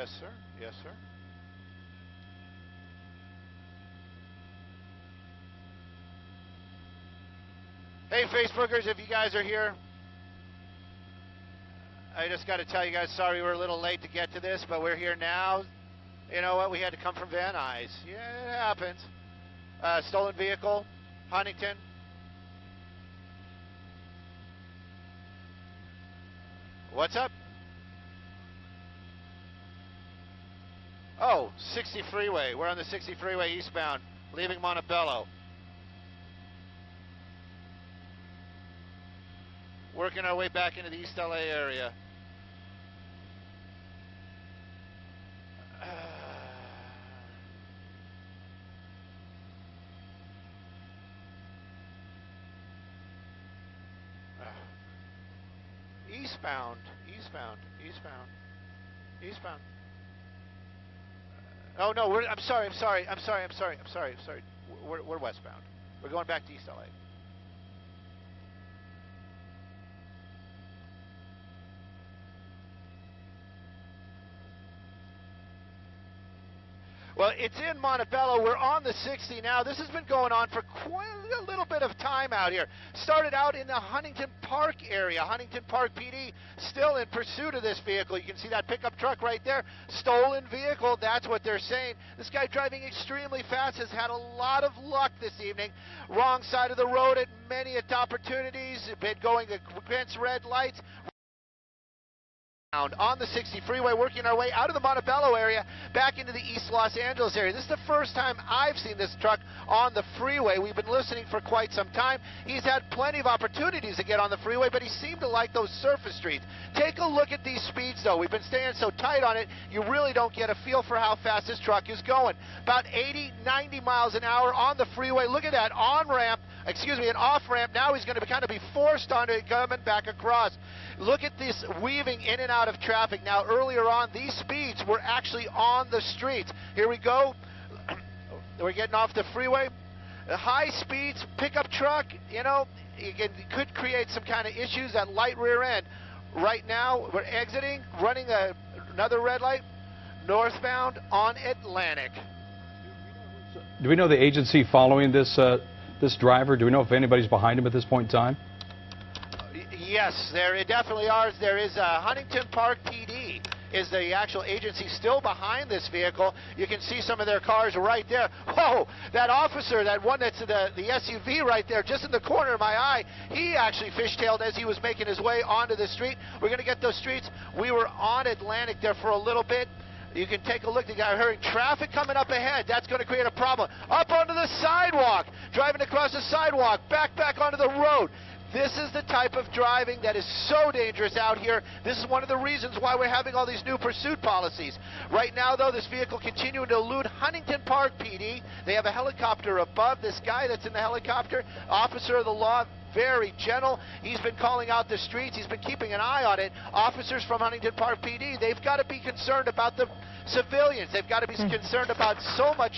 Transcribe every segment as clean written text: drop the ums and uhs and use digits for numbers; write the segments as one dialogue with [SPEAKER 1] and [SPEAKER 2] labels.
[SPEAKER 1] Yes, sir. Yes, sir. Hey, Facebookers, if you guys are here, I just got to tell you guys, sorry we're a little late to get to this, but we're here now. You know what? We had to come from Van Nuys. Yeah, it happens. Stolen vehicle, Huntington. What's up? Oh, 60 freeway. We're on the 60 freeway eastbound, leaving Montebello. Working our way back into the East LA area. Eastbound. Oh no, I'm sorry. We're westbound. We're going back to East LA. Well, it's in Montebello. We're on the 60 now. This has been going on for quite a little bit of time out here. Started out in the Huntington Park area. Huntington Park PD still in pursuit of this vehicle. You can see that pickup truck right there. Stolen vehicle, that's what they're saying. This guy driving extremely fast has had a lot of luck this evening. Wrong side of the road at many opportunities. Been going against red lights. On the 60 freeway, working our way out of the Montebello area back into the East Los Angeles area. This is the first time I've seen this truck on the freeway. We've been listening for quite some time. He's had plenty of opportunities to get on the freeway, but he seemed to like those surface streets. Take a look at these speeds, though. We've been staying so tight on it, you really don't get a feel for how fast this truck is going. About 80, 90 miles an hour on the freeway. Look at that on-ramp, an off-ramp. Now he's going to kind of be forced onto it coming back across. Look at this weaving in and out of traffic. Now, earlier on, these speeds were actually on the streets. Here we go. We're getting off the freeway. High speeds, pickup truck, you know, could create some kind of issues. That light rear end. Right now, we're exiting, running another red light, northbound on Atlantic.
[SPEAKER 2] Do we know the agency following this driver? Do we know if anybody's behind him at this point in time?
[SPEAKER 1] Yes, there definitely are. There is Huntington Park PD is the actual agency still behind this vehicle. You can see some of their cars right there. Whoa, that officer, that one that's the SUV right there, just in the corner of my eye, he actually fishtailed as he was making his way onto the street. We're going to get those streets. We were on Atlantic there for a little bit. You can take a look. You got hearing traffic coming up ahead. That's going to create a problem. Up onto the sidewalk, driving across the sidewalk, back onto the road. This is the type of driving that is so dangerous out here. This is one of the reasons why we're having all these new pursuit policies. Right now, though, this vehicle continuing to elude Huntington Park PD. They have a helicopter above. This guy that's in the helicopter, officer of the law, very gentle. He's been calling out the streets. He's been keeping an eye on it. Officers from Huntington Park PD, they've got to be concerned about the civilians. They've got to be concerned about so much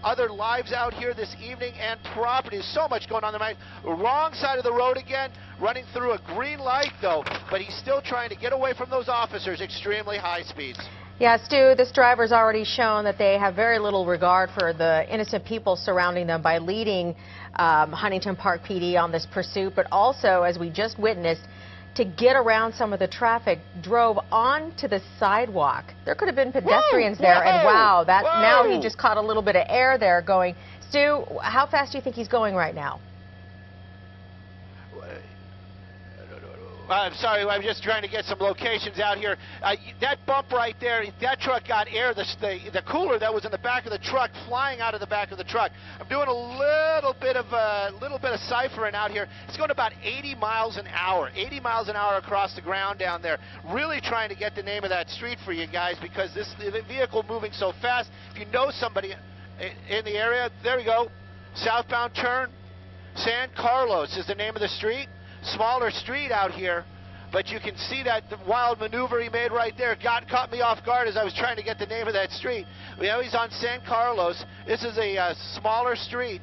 [SPEAKER 1] other lives out here this evening and property. So much going on tonight. Wrong side of the road again, running through a green light though, but he's still trying to get away from those officers. Extremely high speeds.
[SPEAKER 3] Yeah, Stu, this driver's already shown that they have very little regard for the innocent people surrounding them by leading Huntington Park PD on this pursuit, but also, as we just witnessed, to get around some of the traffic, drove onto the sidewalk. There could have been pedestrians there, and wow, now he just caught a little bit of air there going. Stu, how fast do you think he's going right now?
[SPEAKER 1] I'm sorry, I'm just trying to get some locations out here. That bump right there, that truck got air, the cooler that was in the back of the truck flying out of the back of the truck. I'm doing a little bit of ciphering out here. It's going about 80 miles an hour, 80 miles an hour across the ground down there. Really trying to get the name of that street for you guys because the vehicle moving so fast. If you know somebody in the area, there we go. Southbound turn, San Carlos is the name of the street. Smaller street out here, but you can see that the wild maneuver he made right there caught me off guard as I was trying to get the name of that street. You know, he's on San Carlos. This is a smaller street.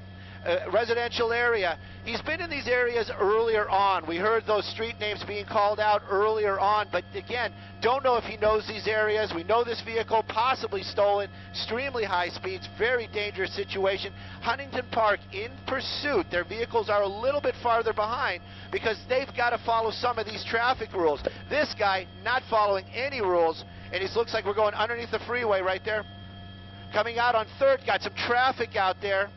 [SPEAKER 1] residential area. He's been in these areas earlier on. We heard those street names being called out earlier on, but again, don't know if he knows these areas. We know this vehicle possibly stolen, extremely high speeds, very dangerous situation. Huntington Park in pursuit. Their vehicles are a little bit farther behind because they've got to follow some of these traffic rules. This guy not following any rules, and it looks like we're going underneath the freeway right there. Coming out on 3rd, got some traffic out there.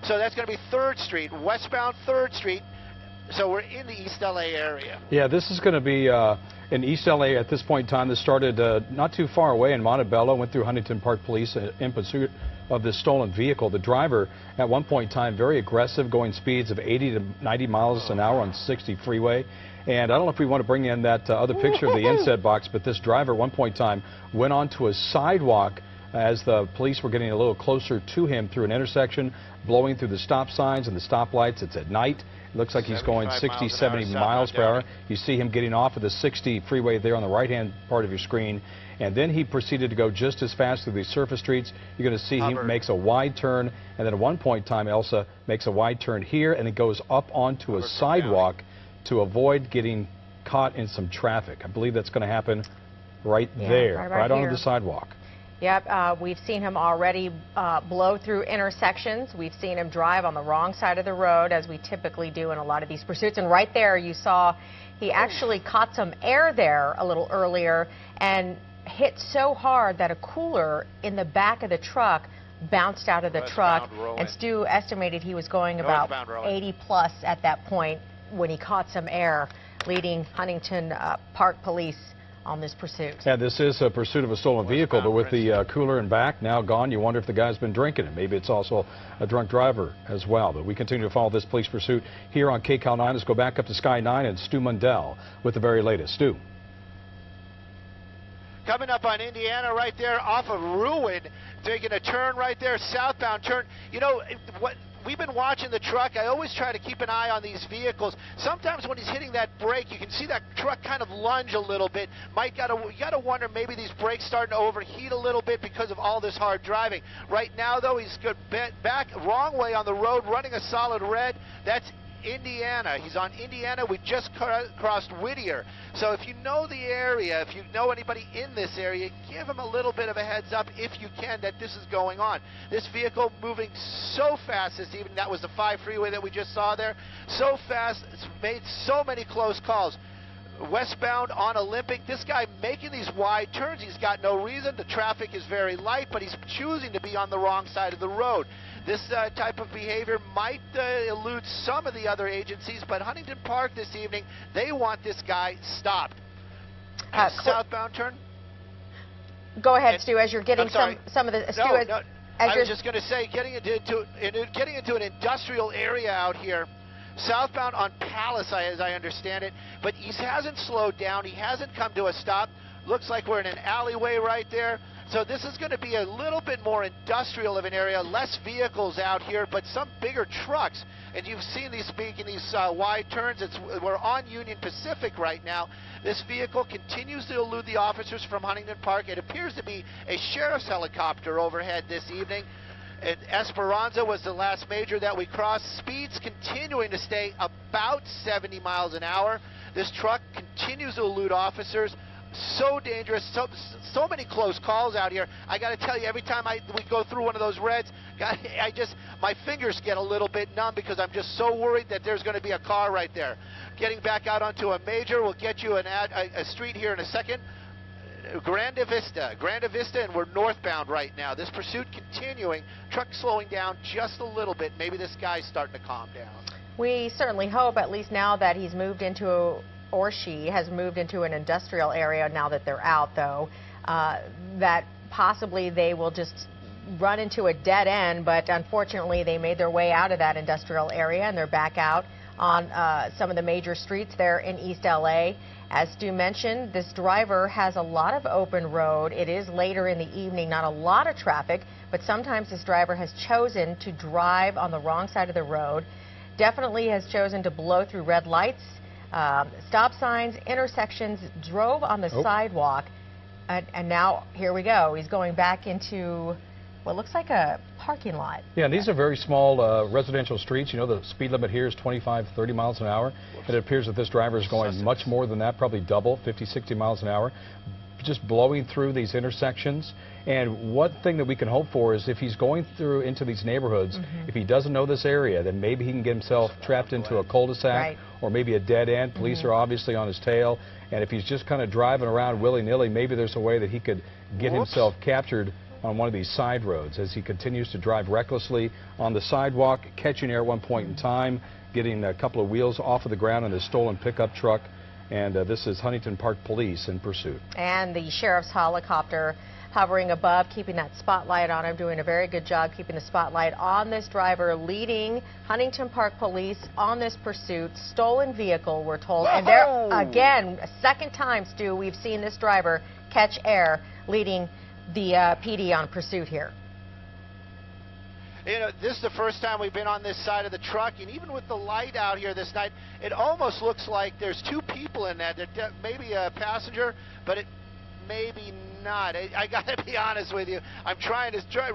[SPEAKER 1] So that's going to be 3rd Street, westbound 3rd Street. So we're in the East LA area.
[SPEAKER 2] Yeah, this is going to be in East LA at this point in time. This started not too far away in Montebello, went through Huntington Park Police in pursuit of this stolen vehicle. The driver, at one point in time, very aggressive, going speeds of 80 to 90 miles an hour on 60 freeway. And I don't know if we want to bring in that other picture of the inset box, but this driver, at one point in time, went onto a sidewalk as the police were getting a little closer to him through an intersection, blowing through the stop signs and the stoplights. It's at night. It looks like he's going 60, 70 miles per hour. You see him getting off of the 60 freeway there on the right-hand part of your screen. And then he proceeded to go just as fast through these surface streets. You're going to see he makes a wide turn. And then at one point in time, Elsa makes a wide turn here, and it goes up onto a sidewalk to avoid getting caught in some traffic. I believe that's going to happen right there, right onto the sidewalk.
[SPEAKER 3] Yep, we've seen him already blow through intersections. We've seen him drive on the wrong side of the road, as we typically do in a lot of these pursuits. And right there, you saw he actually caught some air there a little earlier and hit so hard that a cooler in the back of the truck bounced out of the truck. And Stu estimated he was going about 80 plus at that point when he caught some air, leading Huntington Park Police on this pursuit.
[SPEAKER 2] Yeah, this is a pursuit of a stolen vehicle, but with the cooler in back now gone, you wonder if the guy's been drinking it. Maybe it's also a drunk driver as well. But we continue to follow this police pursuit here on KCAL 9. Let's go back up to Sky 9 and Stu Mundell with the very latest. Stu.
[SPEAKER 1] Coming up on Indiana right there off of Ruin, taking a turn right there, southbound turn. You know, what we've been watching the truck. I always try to keep an eye on these vehicles. Sometimes when he's hitting that brake, you can see that truck kind of lunge a little bit. You gotta wonder, maybe these brakes starting to overheat a little bit because of all this hard driving. Right now, though, he's good back wrong way on the road, running a solid red. That's Indiana. He's on Indiana. We just crossed Whittier. So if you know the area, if you know anybody in this area, give him a little bit of a heads up if you can that this is going on. This vehicle moving so fast this evening. That was the 5 freeway that we just saw there. So fast, it's made so many close calls. Westbound on Olympic, this guy making these wide turns, he's got no reason. The traffic is very light, but he's choosing to be on the wrong side of the road. This type of behavior might elude some of the other agencies, but Huntington Park this evening, they want this guy stopped. Southbound turn?
[SPEAKER 3] Go ahead, Stu, as you're getting some of the... Stu,
[SPEAKER 1] I was just going to say, getting into an industrial area out here, southbound on Palace, as I understand it, but he hasn't slowed down. He hasn't come to a stop. Looks like we're in an alleyway right there. So this is going to be a little bit more industrial of an area, less vehicles out here, but some bigger trucks. And you've seen these making these wide turns. We're on Union Pacific right now. This vehicle continues to elude the officers from Huntington Park. It appears to be a sheriff's helicopter overhead this evening. And Esperanza was the last major that we crossed. Speeds continuing to stay about 70 miles an hour. This truck continues to elude officers. So dangerous, so many close calls out here. I got to tell you, every time we go through one of those reds, my fingers get a little bit numb because I'm just so worried that there's going to be a car right there. Getting back out onto a major, we'll get you a street here in a second. Grande Vista, and we're northbound right now. This pursuit continuing, truck slowing down just a little bit. Maybe this guy's starting to calm down.
[SPEAKER 3] We certainly hope, at least now that he's moved into or she has moved into an industrial area now that they're out, though, that possibly they will just run into a dead end, but unfortunately they made their way out of that industrial area and they're back out on some of the major streets there in East LA. As Stu mentioned, this driver has a lot of open road. It is later in the evening, not a lot of traffic, but sometimes this driver has chosen to drive on the wrong side of the road. Definitely has chosen to blow through red lights, stop signs, intersections, drove on the sidewalk, and now here we go. He's going back into what looks like a parking lot.
[SPEAKER 2] Yeah, and these are very small residential streets. You know, the speed limit here is 25, 30 miles an hour. And it appears that this driver is going much more than that, probably double, 50, 60 miles an hour, just blowing through these intersections. And one thing that we can hope for is if he's going through into these neighborhoods, if he doesn't know this area, then maybe he can get himself trapped into a cul-de-sac or maybe a dead end. Police are obviously on his tail. And if he's just kind of driving around willy-nilly, maybe there's a way that he could get himself captured on one of these side roads as he continues to drive recklessly on the sidewalk, catching air at one point in time, getting a couple of wheels off of the ground in a stolen pickup truck. And this is Huntington Park Police in pursuit.
[SPEAKER 3] And the sheriff's helicopter hovering above, keeping that spotlight on him, doing a very good job keeping the spotlight on this driver, leading Huntington Park Police on this pursuit. Stolen vehicle, we're told. And there, again, a second time, Stu, we've seen this driver catch air, leading the PD on pursuit here.
[SPEAKER 1] You know, this is the first time we've been on this side of the truck, and even with the light out here this night, it almost looks like there's two people in that. Maybe a passenger, but it maybe not. I got to be honest with you. I'm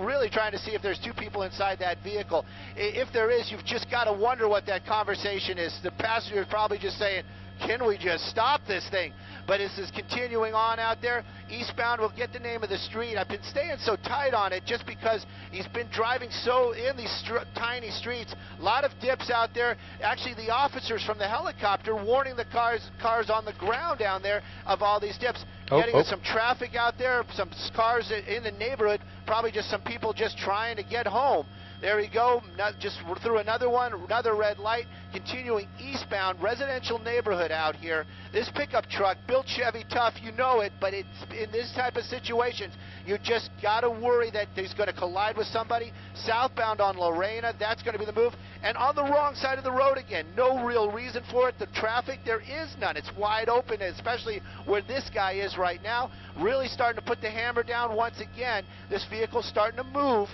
[SPEAKER 1] really trying to see if there's two people inside that vehicle. If there is, you've just got to wonder what that conversation is. The passenger is probably just saying, can we just stop this thing? But this is continuing on out there. Eastbound, we'll get the name of the street. I've been staying so tight on it just because he's been driving so in these tiny streets. A lot of dips out there. Actually, the officers from the helicopter warning the cars on the ground down there of all these dips. Getting some traffic out there, some cars in the neighborhood, probably just some people just trying to get home. There we go, just through another one, another red light, continuing eastbound, residential neighborhood out here. This pickup truck, built Chevy tough, you know it, but it's in this type of situations, you just got to worry that he's going to collide with somebody. Southbound on Lorena, that's going to be the move. And on the wrong side of the road again, no real reason for it. The traffic, there is none. It's wide open, especially where this guy is right now. Really starting to put the hammer down once again. This vehicle's starting to move.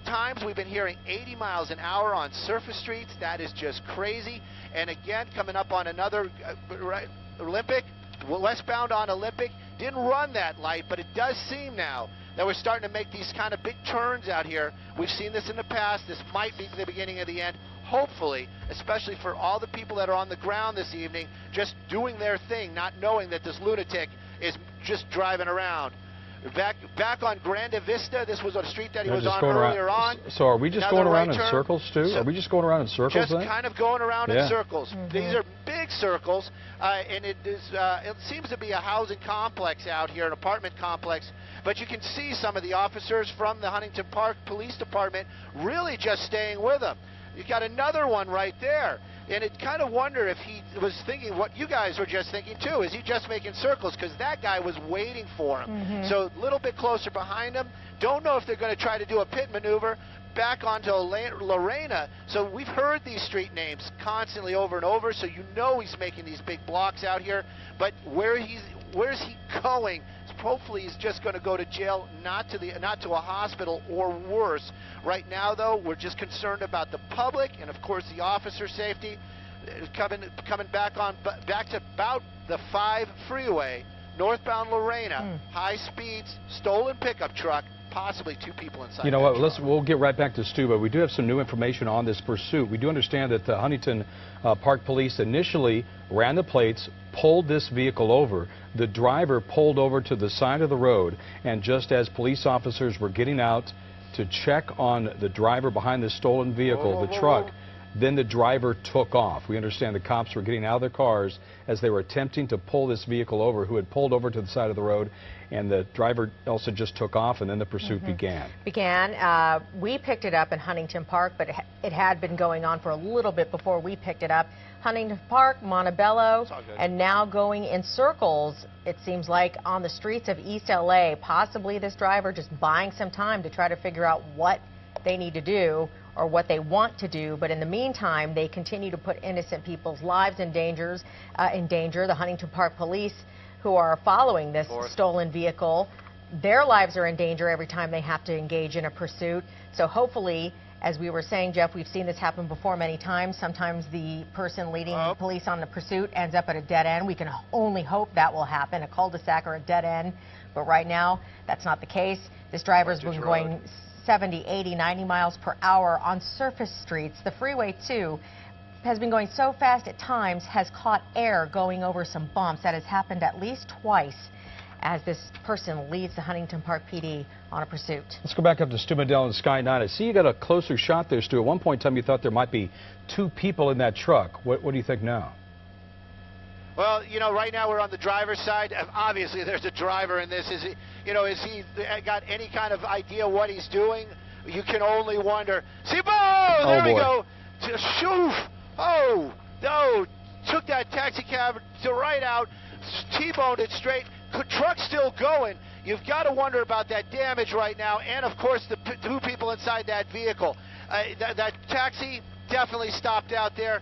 [SPEAKER 1] Times we've been hearing 80 miles an hour on surface streets. That is just crazy. And again, coming up on another Olympic, westbound on Olympic, didn't run that light, but it does seem now that we're starting to make these kind of big turns out here. We've seen this in the past. This might be the beginning of the end. Hopefully, especially for all the people that are on the ground this evening, just doing their thing, not knowing that this lunatic is just driving around. Back on Grande Vista, this was a street that he was on earlier on.
[SPEAKER 2] So are we just going around in circles, Stu? Are we just going around in circles
[SPEAKER 1] then? Just kind of going around in circles. These are big circles, and it seems to be a housing complex out here, an apartment complex. But you can see some of the officers from the Huntington Park Police Department really just staying with them. You got another one right there. And it kind of wonder if he was thinking what you guys were just thinking too. Is he just making circles? Because that guy was waiting for him. So a little bit closer behind him. Don't know if they're going to try to do a pit maneuver back onto Lorena. So we've heard these street names constantly over and over. So you know he's making these big blocks out here. But where's he going? Hopefully he's just going to go to jail, not to a hospital or worse. Right now, though, we're just concerned about the public and, of course, the officer safety. Coming back to about the 5 freeway, northbound Lorena, high speeds, stolen pickup truck. Possibly 2 people inside.
[SPEAKER 2] You know what? We'll get right back to Stu, but we do have some new information on this pursuit. We do understand that the Huntington Park Police initially ran the plates, pulled this vehicle over. The driver pulled over to the side of the road, and just as police officers were getting out to check on the driver behind the stolen vehicle, the truck, then the driver took off. We understand the cops were getting out of their cars as they were attempting to pull this vehicle over, who had pulled over to the side of the road, and the driver also just took off, and then the pursuit began.
[SPEAKER 3] We picked it up in Huntington Park, but it had been going on for a little bit before we picked it up. Huntington Park, Montebello, and now going in circles, it seems like, on the streets of East LA. Possibly this driver just buying some time to try to figure out what they need to do or what they want to do, but in the meantime, they continue to put innocent people's lives in danger. The Huntington Park Police, who are following this stolen vehicle, their lives are in danger every time they have to engage in a pursuit. So hopefully, as we were saying, Jeff, we've seen this happen before many times. Sometimes the person leading the police on the pursuit ends up at a dead end. We can only hope that will happen, a cul-de-sac or a dead end. But right now, that's not the case. This driver's been going 70, 80, 90 miles per hour on surface streets. The freeway, too, has been going so fast at times, has caught air going over some bumps. That has happened at least twice as this person leads the Huntington Park PD on a pursuit.
[SPEAKER 2] Let's go back up to Stu Medell and Sky 9. I see you got a closer shot there, Stu. At one point in time, you thought there might be 2 people in that truck. What do you think now?
[SPEAKER 1] Well, you know, right now we're on the driver's side. Obviously, there's a driver in this. Is he got any kind of idea what he's doing? You can only wonder. See, there we go. Shoof. Oh, no. Took that taxi cab to right out, T-boned it straight. Truck's still going. You've got to wonder about that damage right now, and of course the 2 people inside that vehicle. That taxi definitely stopped out there.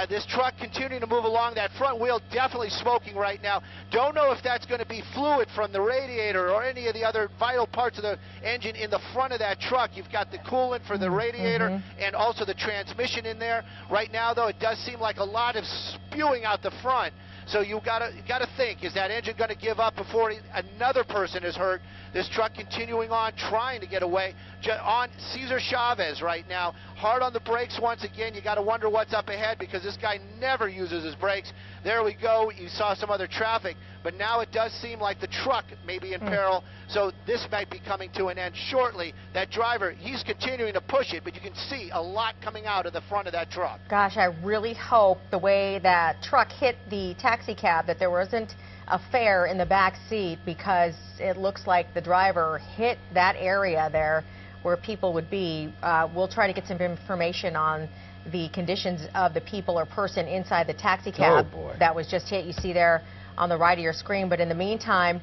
[SPEAKER 1] This truck continuing to move along. That front wheel definitely smoking right now. Don't know if that's going to be fluid from the radiator or any of the other vital parts of the engine in the front of that truck. You've got the coolant for the radiator and also the transmission in there. Right now, though, it does seem like a lot of spewing out the front. So you gotta think, is that engine going to give up before another person is hurt? This truck continuing on, trying to get away. On Cesar Chavez right now, hard on the brakes once again. You got to wonder what's up ahead because this guy never uses his brakes. There we go. You saw some other traffic, but now it does seem like the truck may be in peril. So this might be coming to an end shortly. That driver, he's continuing to push it, but you can see a lot coming out of the front of that truck.
[SPEAKER 3] Gosh, I really hope the way that truck hit the taxi cab that there wasn't a fare in the back seat, because it looks like the driver hit that area there where people would be. We'll try to get some information on the conditions of the people or person inside the taxi cab that was just hit. You see there on the right of your screen. But in the meantime,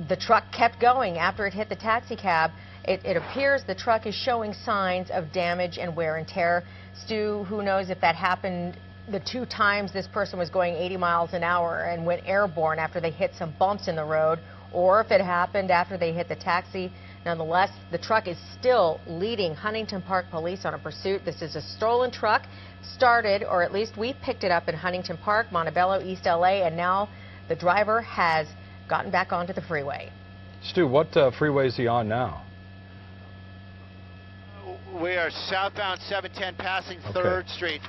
[SPEAKER 3] the truck kept going after it hit the taxi cab. It appears the truck is showing signs of damage and wear and tear. Stu, who knows if that happened the 2 times this person was going 80 miles an hour and went airborne after they hit some bumps in the road, or if it happened after they hit the taxi. Nonetheless, the truck is still leading Huntington Park Police on a pursuit. This is a stolen truck, started, or at least we picked it up in Huntington Park, Montebello, East LA, and now the driver has gotten back onto the freeway.
[SPEAKER 2] Stu, what freeway is he on now?
[SPEAKER 1] We are southbound 710 passing 3rd Street.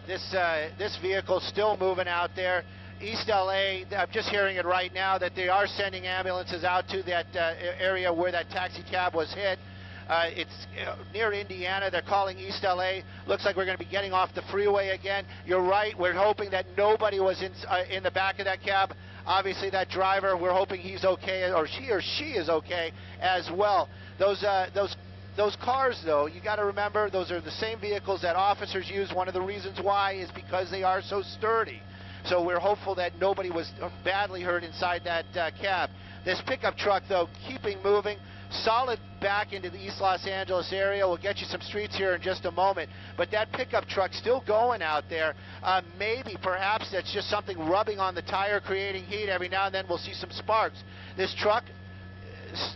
[SPEAKER 1] This vehicle still moving out there. East LA, I'm just hearing it right now that they are sending ambulances out to that area where that taxi cab was hit. It's near Indiana. They're calling East LA. Looks like we're going to be getting off the freeway again. You're right. We're hoping that nobody was in the back of that cab. Obviously, that driver, we're hoping he's okay, or she is okay as well. Those cars, though, you got to remember, those are the same vehicles that officers use. One of the reasons why is because they are so sturdy. So we're hopeful that nobody was badly hurt inside that cab. This pickup truck, though, keeping moving, solid back into the East Los Angeles area. We'll get you some streets here in just a moment. But that pickup truck still going out there. Perhaps that's just something rubbing on the tire, creating heat. Every now and then we'll see some sparks. This truck,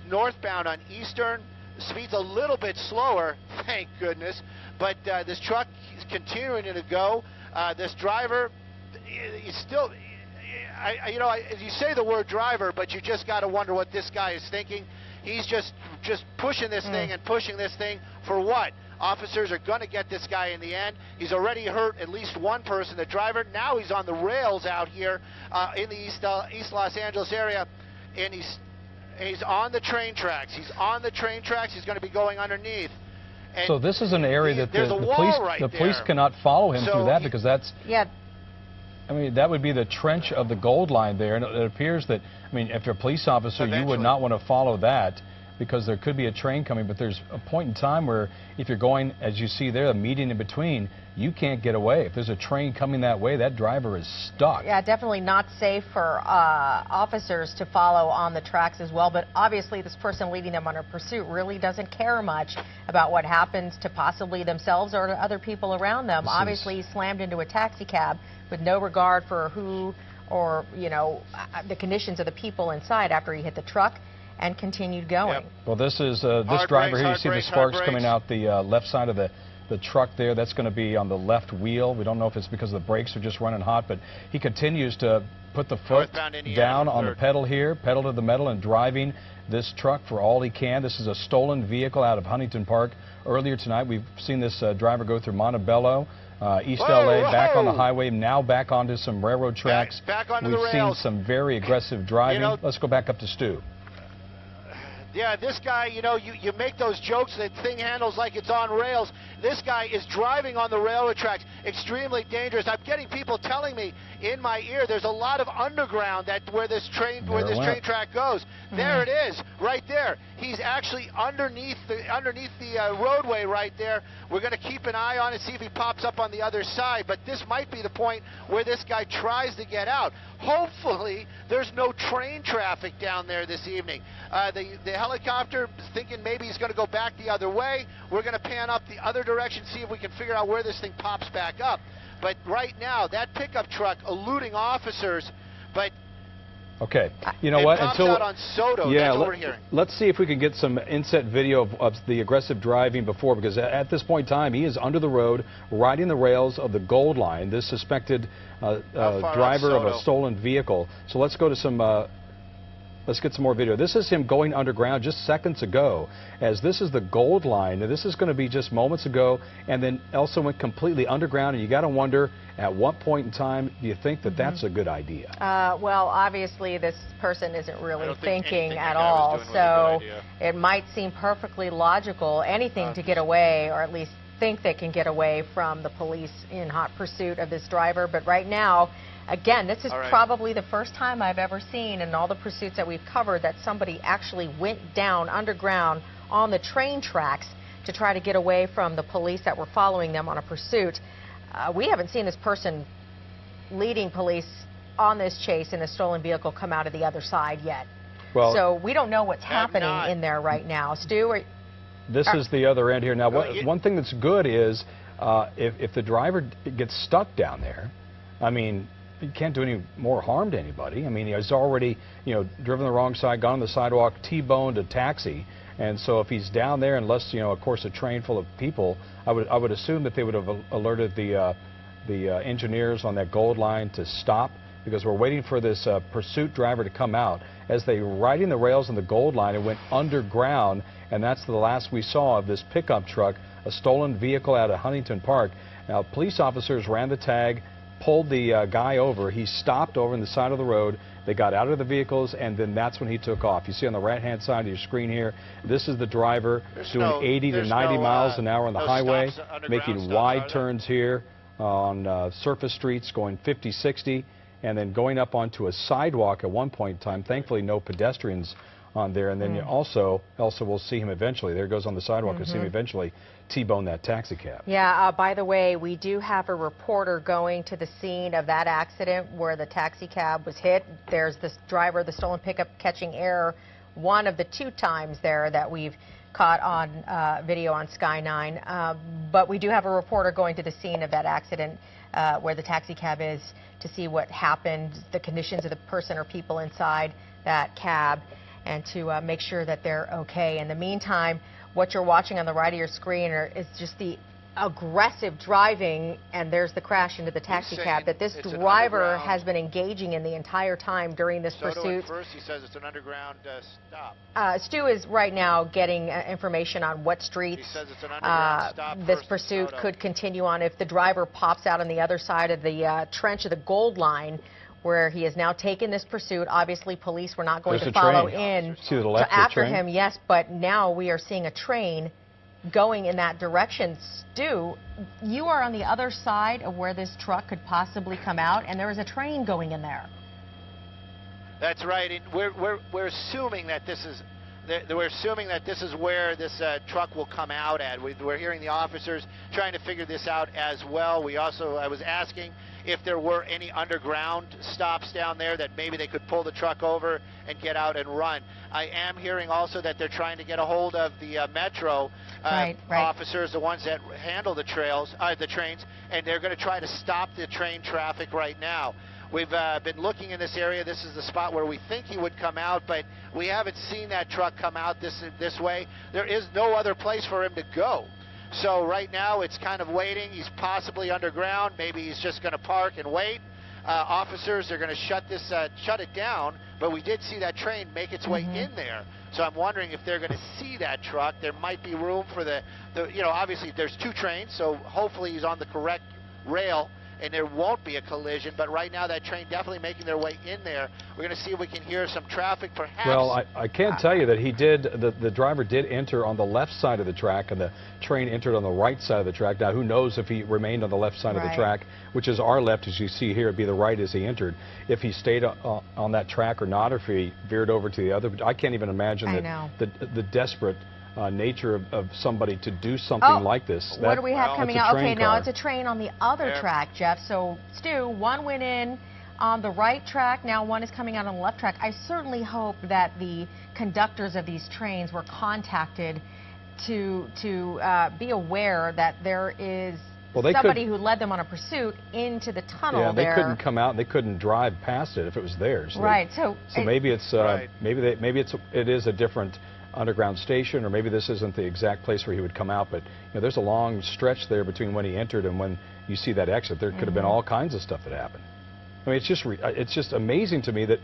[SPEAKER 1] northbound on Eastern, speed's a little bit slower, thank goodness. But this truck is continuing to go. This driver, he's still, you say the word driver, but you just got to wonder what this guy is thinking. He's just pushing this thing and pushing this thing for what? Officers are going to get this guy in the end. He's already hurt at least one person, the driver. Now he's on the rails out here in the East Los Angeles area, and he's on the train tracks. He's on the train tracks. He's going to be going underneath. And
[SPEAKER 2] so this is an area that the police cannot follow him through that, because that's...
[SPEAKER 3] Yeah.
[SPEAKER 2] I mean, that would be the trench of the gold line there, and it appears that, I mean, if you're a police officer, you would not want to follow that, because there could be a train coming, but there's a point in time where if you're going, as you see there, a median in between, you can't get away. If there's a train coming that way, that driver is stuck.
[SPEAKER 3] Yeah, definitely not safe for officers to follow on the tracks as well, but obviously this person leading them on a pursuit really doesn't care much about what happens to possibly themselves or to other people around them. Obviously, he slammed into a taxi cab with no regard for who or, the conditions of the people inside after he hit the truck, and continued going.
[SPEAKER 2] Well, this is this driver here. You see the sparks coming out the left side of the the truck there. That's going to be on the left wheel. We don't know if it's because the brakes are just running hot, but he continues to put the foot down on the pedal here, pedal to the metal, and driving this truck for all he can. This is a stolen vehicle out of Huntington Park. Earlier tonight, we've seen this driver go through Montebello, East LA, back on the highway, now back onto some railroad tracks.
[SPEAKER 1] Back onto the
[SPEAKER 2] We've
[SPEAKER 1] rails.
[SPEAKER 2] seen some very aggressive driving. Let's go back up to Stu.
[SPEAKER 1] Yeah, this guy, you make those jokes that thing handles like it's on rails. This guy is driving on the railroad tracks, extremely dangerous. I'm getting people telling me in my ear there's a lot of underground where this train track goes. There it is, right there. He's actually underneath the roadway right there. We're going to keep an eye on it, see if he pops up on the other side. But this might be the point where this guy tries to get out. Hopefully, there's no train traffic down there this evening. The helicopter is thinking maybe he's going to go back the other way. We're going to pan up the other direction, see if we can figure out where this thing pops back up. But right now, that pickup truck eluding officers, but
[SPEAKER 2] okay, you know what?
[SPEAKER 1] Until out on Soto, that's what we're hearing.
[SPEAKER 2] Let's see if we can get some inset video of the aggressive driving before, because at this point in time, he is under the road, riding the rails of the Gold Line, this suspected driver of a stolen vehicle. So let's go to some. Let's get some more video. This is him going underground just seconds ago, as this is the Gold Line. Now, this is going to be just moments ago, and then also went completely underground. And you got to wonder, at what point in time do you think that that's a good idea?
[SPEAKER 3] Well, obviously, this person isn't really thinking at all, so it might seem perfectly logical, anything to get away, or at least think they can get away from the police in hot pursuit of this driver. But right now, again, this is probably the first time I've ever seen in all the pursuits that we've covered that somebody actually went down underground on the train tracks to try to get away from the police that were following them on a pursuit. We haven't seen this person leading police on this chase in a stolen vehicle come out of the other side yet. Well, so we don't know what's happening in there right now. Stu?
[SPEAKER 2] This is the other end here. Now, one thing that's good is if the driver gets stuck down there, I mean, he can't do any more harm to anybody. I mean, he's already, driven the wrong side, gone on the sidewalk, T-boned a taxi. And so if he's down there, unless, of course, a train full of people, I would assume that they would have alerted the engineers on that Gold Line to stop, because we're waiting for this pursuit driver to come out. As they were riding the rails on the Gold Line, it went underground, and that's the last we saw of this pickup truck, a stolen vehicle out of Huntington Park. Now, police officers ran the tag, pulled the guy over. He stopped over on the side of the road. They got out of the vehicles, and then that's when he took off. You see on the right-hand side of your screen here, this is the driver doing 80 to 90 miles an hour on the highway, making wide turns here on surface streets, going 50, 60, and then going up onto a sidewalk at one point in time. Thankfully, no pedestrians on there. And then you also will see him eventually. There goes on the sidewalk. You'll see him eventually T-bone that taxi cab.
[SPEAKER 3] Yeah, by the way, we do have a reporter going to the scene of that accident where the taxi cab was hit. There's this driver, the stolen pickup, catching air one of the 2 times there that we've caught on video on Sky 9. But we do have a reporter going to the scene of that accident where the taxi cab is, to see what happened, the conditions of the person or people inside that cab, and to make sure that they're okay. In the meantime, what you're watching on the right of your screen is just the aggressive driving, and there's the crash into the taxi cab that this driver has been engaging in the entire time during this pursuit.
[SPEAKER 1] First, he says it's an underground stop.
[SPEAKER 3] Stu is right now getting information on what streets this pursuit could continue on if the driver pops out on the other side of the trench of the Gold Line, where he has now taken this pursuit. Obviously, police were not going to follow in after him, yes, but now we are seeing a train going in that direction. Stu, you are on the other side of where this truck could possibly come out, and there is a train going in there.
[SPEAKER 1] That's right, and we're assuming that this is where this truck will come out at. We're hearing the officers trying to figure this out as well. I was asking if there were any underground stops down there that maybe they could pull the truck over and get out and run. I am hearing also that they're trying to get a hold of the Metro officers, the ones that handle the trains, and they're going to try to stop the train traffic right now. We've been looking in this area. This is the spot where we think he would come out, but we haven't seen that truck come out this way. There is no other place for him to go. So right now it's kind of waiting. He's possibly underground. Maybe he's just going to park and wait. Officers are going to shut it down, but we did see that train make its way in there. So I'm wondering if they're going to see that truck. There might be room for obviously there's 2 trains, so hopefully he's on the correct rail and there won't be a collision. But right now that train definitely making their way in there. We're going to see if we can hear some traffic perhaps.
[SPEAKER 2] Well, I can tell you that he did, the driver did enter on the left side of the track and the train entered on the right side of the track. Now who knows if he remained on the left side of the track, which is our left as you see here, it'd be the right as he entered. If he stayed on that track or not, or if he veered over to the other. I can't even imagine the desperate nature of somebody to do something like this.
[SPEAKER 3] What do we have coming out? Okay, now it's a train on the other track, Jeff. So, Stu, one went in on the right track, now one is coming out on the left track. I certainly hope that the conductors of these trains were contacted to be aware that there is somebody who led them on a pursuit into the tunnel there.
[SPEAKER 2] Yeah, they couldn't come out and they couldn't drive past it if it was theirs.
[SPEAKER 3] Right.
[SPEAKER 2] So maybe it's it is a different underground station, or maybe this isn't the exact place where he would come out, but there's a long stretch there between when he entered and when you see that exit. There could have been all kinds of stuff that happened. I mean, it's just amazing to me that,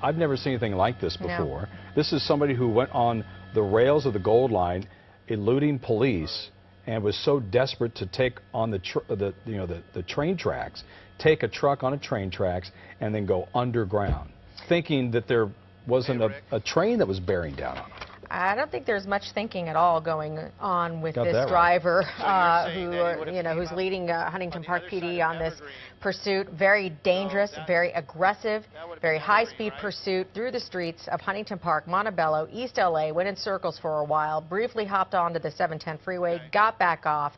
[SPEAKER 2] I've never seen anything like this before. No. This is somebody who went on the rails of the Gold Line, eluding police, and was so desperate to take on the train tracks, take a truck on a train tracks, and then go underground, thinking that there wasn't a train that was bearing down on him.
[SPEAKER 3] I don't think there's much thinking at all going on with this driver who's leading Huntington Park PD on this pursuit. Very dangerous, very aggressive, very high-speed pursuit through the streets of Huntington Park, Montebello, East LA, went in circles for a while, briefly hopped onto the 710 freeway, got back off.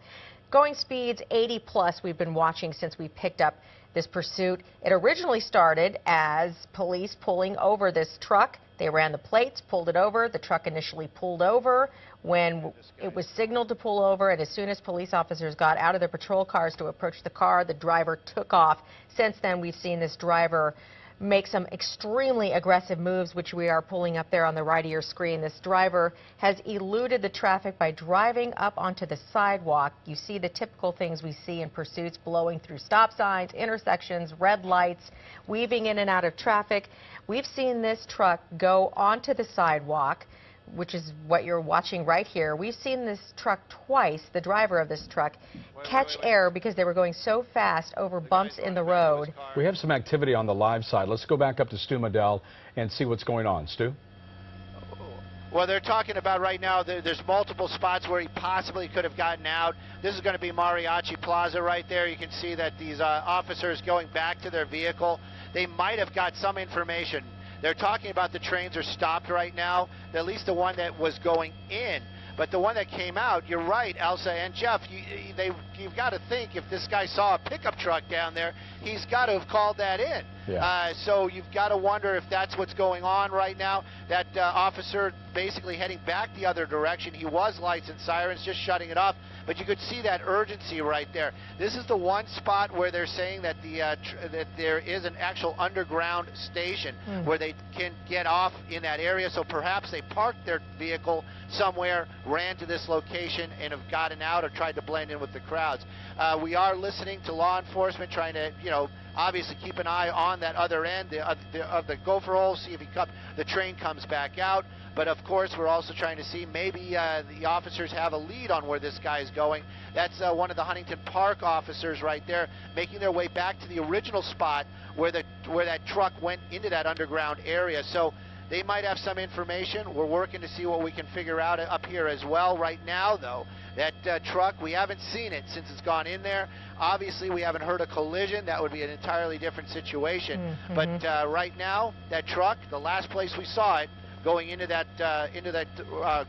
[SPEAKER 3] Going speeds 80 plus we've been watching since we picked up this pursuit. It originally started as police pulling over this truck. They ran the plates, pulled it over. The truck initially pulled over when it was signaled to pull over, and as soon as police officers got out of their patrol cars to approach the car, the driver took off. Since then, we've seen this driver make some extremely aggressive moves, which we are pulling up there on the right of your screen. This driver has eluded the traffic by driving up onto the sidewalk. You see the typical things we see in pursuits: blowing through stop signs, intersections, red lights, weaving in and out of traffic. We've seen this truck go onto the sidewalk, which is what you're watching right here. We've seen this truck twice, the driver of this truck, catch air because they were going so fast over bumps in the road.
[SPEAKER 2] We have some activity on the live side. Let's go back up to Stu Medell and see what's going on. Stu?
[SPEAKER 1] Well, they're talking about right now, there's multiple spots where he possibly could have gotten out. This is going to be Mariachi Plaza right there. You can see that these officers going back to their vehicle. They might have got some information. They're talking about the trains are stopped right now, at least the one that was going in. But the one that came out, you're right, Elsa and Jeff, you've got to think if this guy saw a pickup truck down there, he's got to have called that in. Yeah. So you've got to wonder if that's what's going on right now. That officer basically heading back the other direction. He was lights and sirens, just shutting it off. But you could see that urgency right there. This is the one spot where they're saying that that there is an actual underground station where they can get off in that area. So perhaps they parked their vehicle somewhere, ran to this location, and have gotten out or tried to blend in with the crowds. We are listening to law enforcement trying to, obviously keep an eye on that other end of the gopher hole, see if the train comes back out. But of course, we're also trying to see maybe the officers have a lead on where this guy is going. That's one of the Huntington Park officers right there, making their way back to the original spot where that truck went into that underground area. So they might have some information. We're working to see what we can figure out up here as well. Right now, though, that truck, we haven't seen it since it's gone in there. Obviously, we haven't heard a collision. That would be an entirely different situation. But right now, that truck, the last place we saw it, going into that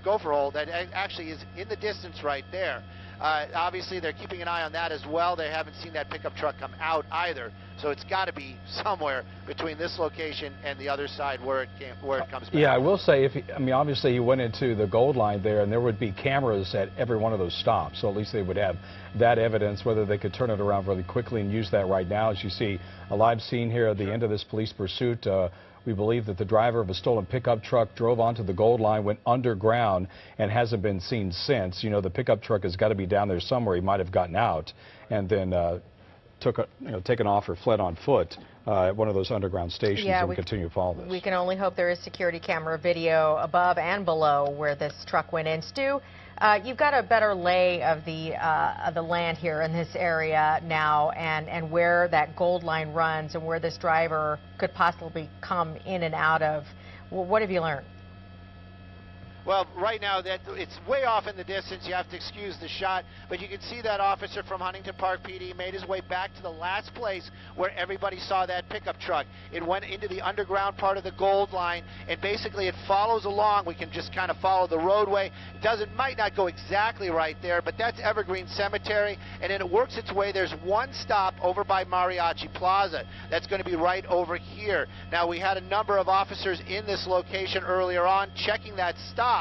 [SPEAKER 1] gopher hole, that actually is in the distance right there. Obviously, they're keeping an eye on that as well. They haven't seen that pickup truck come out either. So it's got to be somewhere between this location and the other side where it comes back.
[SPEAKER 2] Yeah, I will say, obviously he went into the Gold Line there, and there would be cameras at every one of those stops. So at least they would have that evidence. Whether they could turn it around really quickly and use that right now, as you see a live scene here at the end of this police pursuit. We believe that the driver of a stolen pickup truck drove onto the Gold Line, went underground, and hasn't been seen since. You know, the pickup truck has got to be down there somewhere. He might have gotten out and then taken off or fled on foot at one of those underground stations.
[SPEAKER 3] Yeah,
[SPEAKER 2] and we continue to follow this.
[SPEAKER 3] We can only hope there is security camera video above and below where this truck went in. Stu, you've got a better lay of the land here in this area now, and where that Gold Line runs and where this driver could possibly come in and out of. What have you learned?
[SPEAKER 1] Well, right now, that it's way off in the distance. You have to excuse the shot, but you can see that officer from Huntington Park PD made his way back to the last place where everybody saw that pickup truck. It went into the underground part of the Gold Line, and basically it follows along. We can just kind of follow the roadway. Might not go exactly right there, but that's Evergreen Cemetery, and then it works its way. There's one stop over by Mariachi Plaza. That's going to be right over here. Now, we had a number of officers in this location earlier on checking that stop.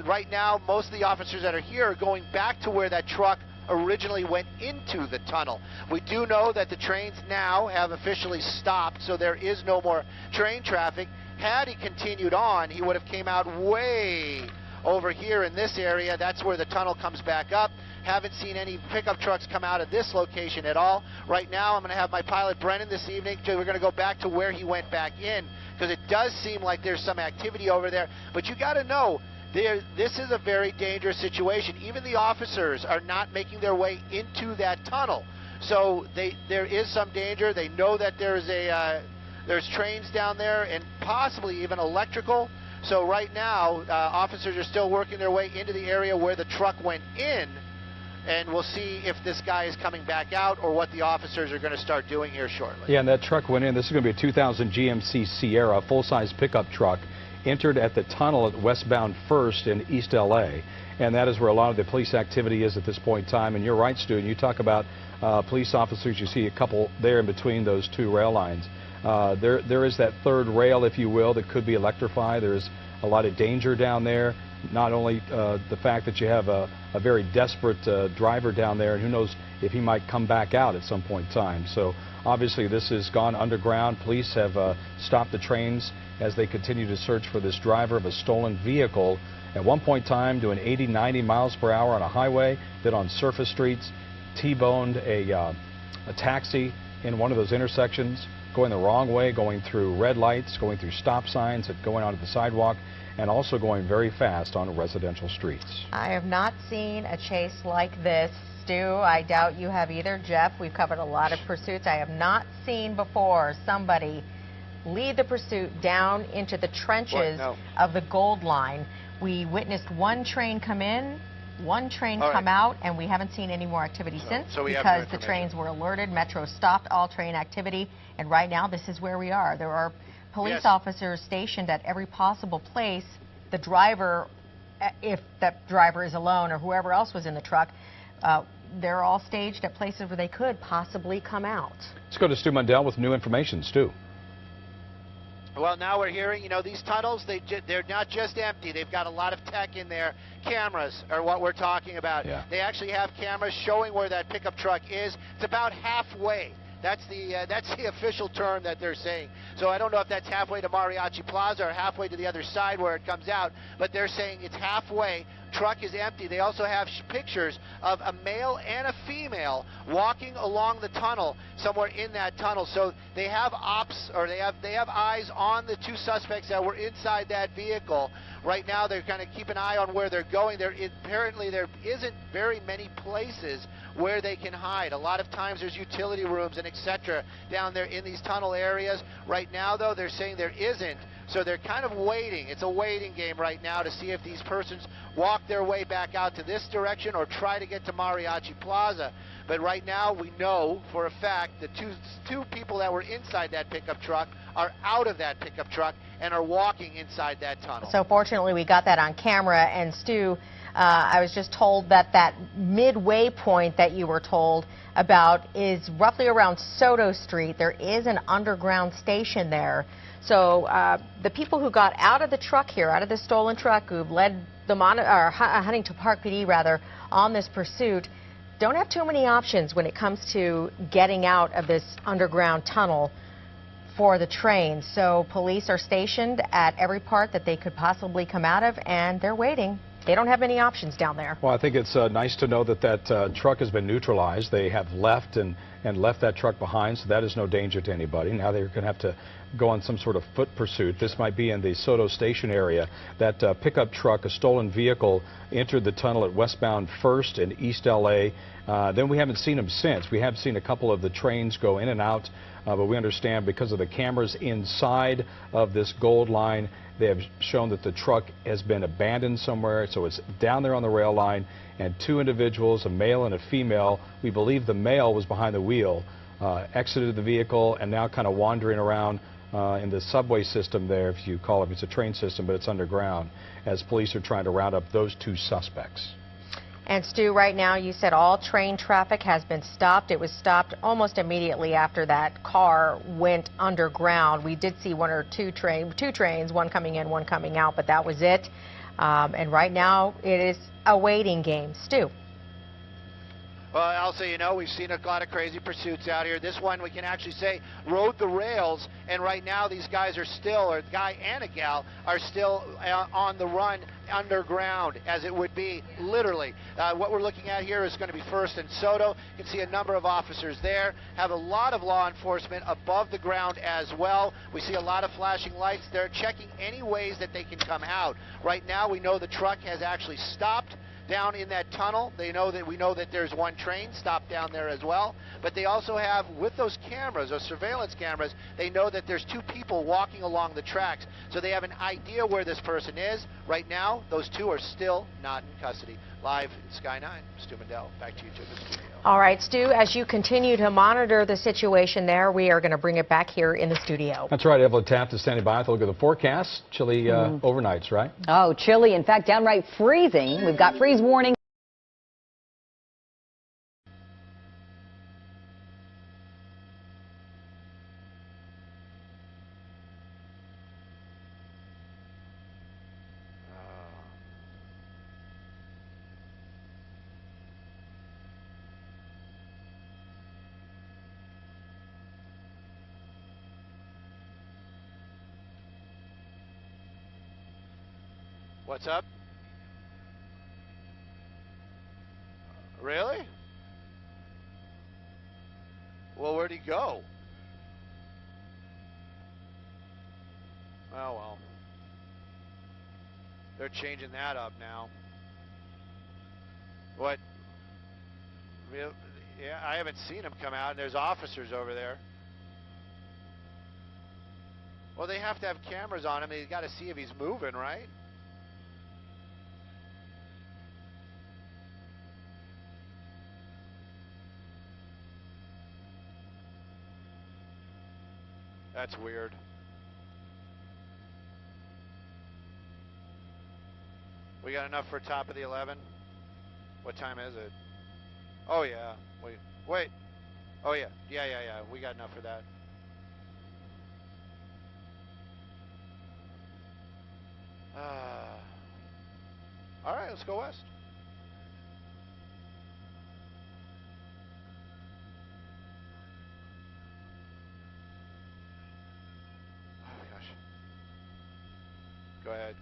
[SPEAKER 1] Right now, most of the officers that are here are going back to where that truck originally went into the tunnel. We do know that the trains now have officially stopped, so there is no more train traffic. Had he continued on, he would have came out way over here in this area. That's where the tunnel comes back up. Haven't seen any pickup trucks come out of this location at all. Right now, I'm going to have my pilot Brennan this evening. We're going to go back to where he went back in, because it does seem like there's some activity over there. But you got to know, this is a very dangerous situation. Even the officers are not making their way into that tunnel. So there is some danger. They know that there's trains down there and possibly even electrical. So right now, officers are still working their way into the area where the truck went in, and we'll see if this guy is coming back out or what the officers are going to start doing here shortly.
[SPEAKER 2] Yeah, and that truck went in. This is going to be a 2000 GMC Sierra, full-size pickup truck, entered at the tunnel at westbound First in East LA, and that is where a lot of the police activity is at this point in time. And you're right, Stu, and you talk about police officers. You see a couple there in between those two rail lines. There is that third rail, if you will, that could be electrified. There's a lot of danger down there. Not only the fact that you have a very desperate driver down there, and who knows if he might come back out at some point in time. So obviously this has gone underground. Police have stopped the trains as they continue to search for this driver of a stolen vehicle. At one point in time, doing 80, 90 miles per hour on a highway, then on surface streets, T-boned a taxi in one of those intersections, going the wrong way, going through red lights, going through stop signs, going onto the sidewalk, and also going very fast on residential streets.
[SPEAKER 3] I have not seen a chase like this, Stu. I doubt you have either, Jeff. We've covered a lot of pursuits. I have not seen before somebody lead the pursuit down into the trenches of the Gold Line. We witnessed one train come in, one train come out, and we haven't seen any more activity since, because the trains were alerted. Metro stopped all train activity, and right now this is where we are. There are police officers stationed at every possible place. The driver, if that driver is alone or whoever else was in the truck, they're all staged at places where they could possibly come out.
[SPEAKER 2] Let's go to Stu Mundell with new information. Stu.
[SPEAKER 1] Well, now we're hearing, these tunnels, they're not just empty. They've got a lot of tech in there. Cameras are what we're talking about.
[SPEAKER 2] Yeah.
[SPEAKER 1] They actually have cameras showing where that pickup truck is. It's about halfway. That's the official term that they're saying. So I don't know if that's halfway to Mariachi Plaza or halfway to the other side where it comes out, but they're saying it's halfway. Truck is empty. They also have pictures of a male and a female walking along the tunnel, somewhere in that tunnel. So they have they have eyes on the two suspects that were inside that vehicle. Right now, they're kind of keep an eye on where they're going. Apparently, there isn't very many places where they can hide. A lot of times, there's utility rooms and etc. down there in these tunnel areas. Right now, though, they're saying there isn't. So they're kind of waiting. It's a waiting game right now to see if these persons walk their way back out to this direction or try to get to Mariachi Plaza. But right now, we know for a fact that two people that were inside that pickup truck are out of that pickup truck and are walking inside that tunnel.
[SPEAKER 3] So fortunately, we got that on camera. And Stu, I was just told that midway point that you were told about is roughly around Soto Street. There is an underground station there. So the people who got out of the truck here, out of the stolen truck, who led the Huntington Park PD rather on this pursuit, don't have too many options when it comes to getting out of this underground tunnel for the trains. So police are stationed at every part that they could possibly come out of, and they're waiting. They don't have many options down there.
[SPEAKER 2] Well, I think it's nice to know that that truck has been neutralized. They have left and left that truck behind, so that is no danger to anybody. Now they're going to have to go on some sort of foot pursuit. This might be in the Soto Station area. That pickup truck, a stolen vehicle, entered the tunnel at westbound First in East L.A. Then we haven't seen them since. We have seen a couple of the trains go in and out, but we understand because of the cameras inside of this Gold Line, they have shown that the truck has been abandoned somewhere, so it's down there on the rail line, and two individuals, a male and a female, we believe the male was behind the wheel, exited the vehicle and now kind of wandering around in the subway system there, if you call it. It's a train system, but it's underground, as police are trying to round up those two suspects.
[SPEAKER 3] And Stu, right now you said all train traffic has been stopped. It was stopped almost immediately after that car went underground. We did see one or two trains, one coming in, one coming out, but that was it. And right now it is a waiting game. Stu.
[SPEAKER 1] Well, also, you know, we've seen a lot of crazy pursuits out here. This one, we can actually say, rode the rails, and right now these guys are still, or the guy and a gal, are still on the run underground, as it would be, literally. What we're looking at here is going to be First and Soto. You can see a number of officers there, have a lot of law enforcement above the ground as well. We see a lot of flashing lights. They're checking any ways that they can come out. Right now, we know the truck has actually stopped down in that tunnel. We know that there's one train stopped down there as well, but they also have, with those cameras, those surveillance cameras, they know that there's two people walking along the tracks, so they have an idea where this person is. Right now, those two are still not in custody. Live in Sky 9, Stu Mendel, back to you to the studio.
[SPEAKER 3] All right, Stu, as you continue to monitor the situation there, we are going to bring it back here in the studio.
[SPEAKER 2] That's right. Evelyn Taft is standing by. Look at the forecast. Chilly overnights, right?
[SPEAKER 4] Oh, chilly. In fact, downright freezing. We've got freeze warning.
[SPEAKER 1] What's up? Really? Well, where'd he go? Oh, well. They're changing that up now. What? Yeah, I haven't seen him come out, and there's officers over there. Well, they have to have cameras on him. They've got to see if he's moving, right? That's weird. We got enough for top of the 11? What time is it? Oh, yeah. Wait. Oh, yeah. Yeah. We got enough for that. All right, let's go west. Go ahead.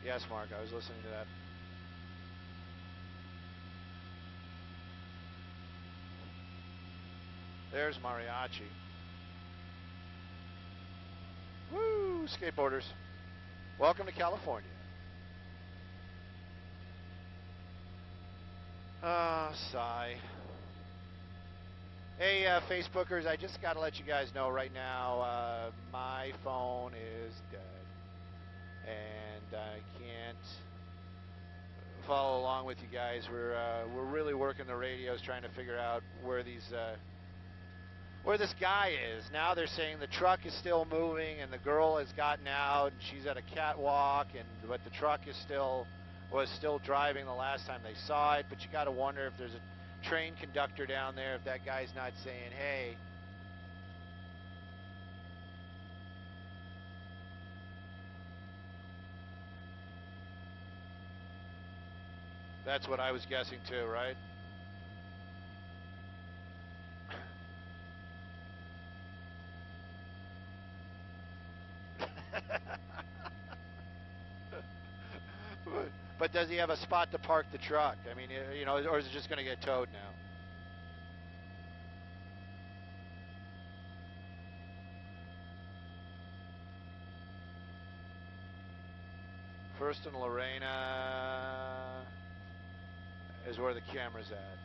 [SPEAKER 1] Yes, Mark, I was listening to that. There's Mariachi. Woo, skateboarders. Welcome to California. Sigh. Hey, Facebookers, I just got to let you guys know right now, my phone is dead. And I can't follow along with you guys. We're really working the radios trying to figure out where this guy is. Now they're saying the truck is still moving and the girl has gotten out and she's at a catwalk, but the truck was still driving the last time they saw it. But you got to wonder if there's a train conductor down there, if that guy's not saying, hey, That's what I was guessing too, right? But does he have a spot to park the truck? I mean, you know, or is it just going to get towed now? First and Lorena is where the camera's at.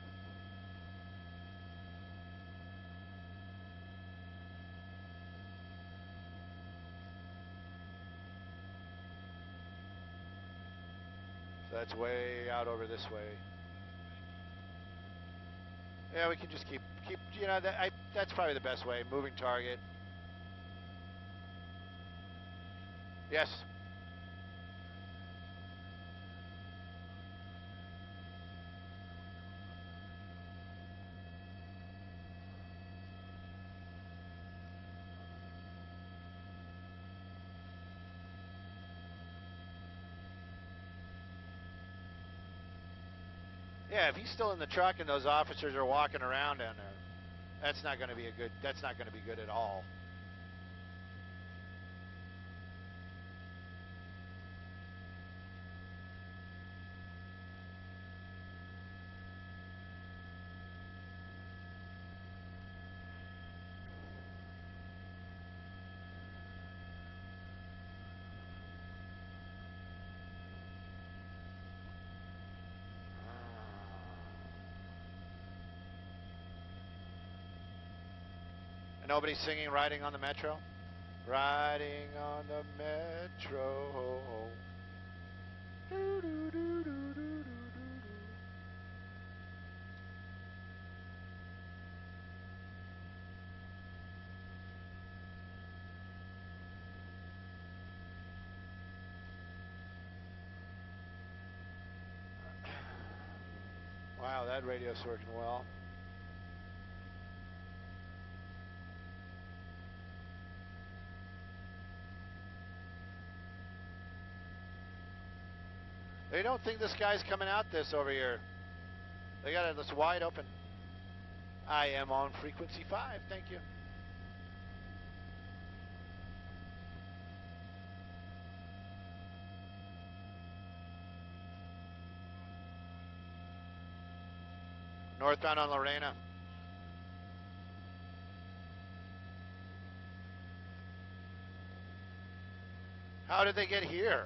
[SPEAKER 1] So that's way out over this way. Yeah, we can just keep, you know, that's probably the best way. Moving target. Yes. Yeah, if he's still in the truck and those officers are walking around down there, that's not going to be that's not going to be good at all. Nobody's singing Riding on the Metro? Riding on the Metro. Do, do, do, do, do, do, do. Wow, that radio's working well. They don't think this guy's coming out this over here. They got this wide open. I am on frequency 5, thank you. Northbound on Lorena. How did they get here?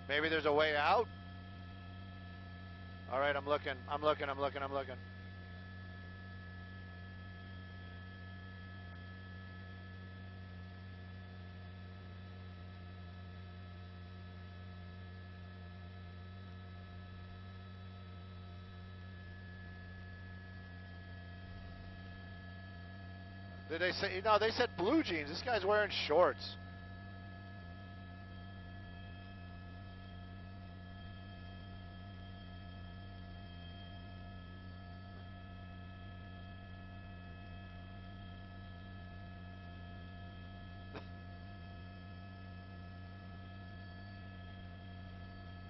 [SPEAKER 1] Maybe there's a way out. All right, I'm looking. Did they say, no, they said blue jeans. This guy's wearing shorts.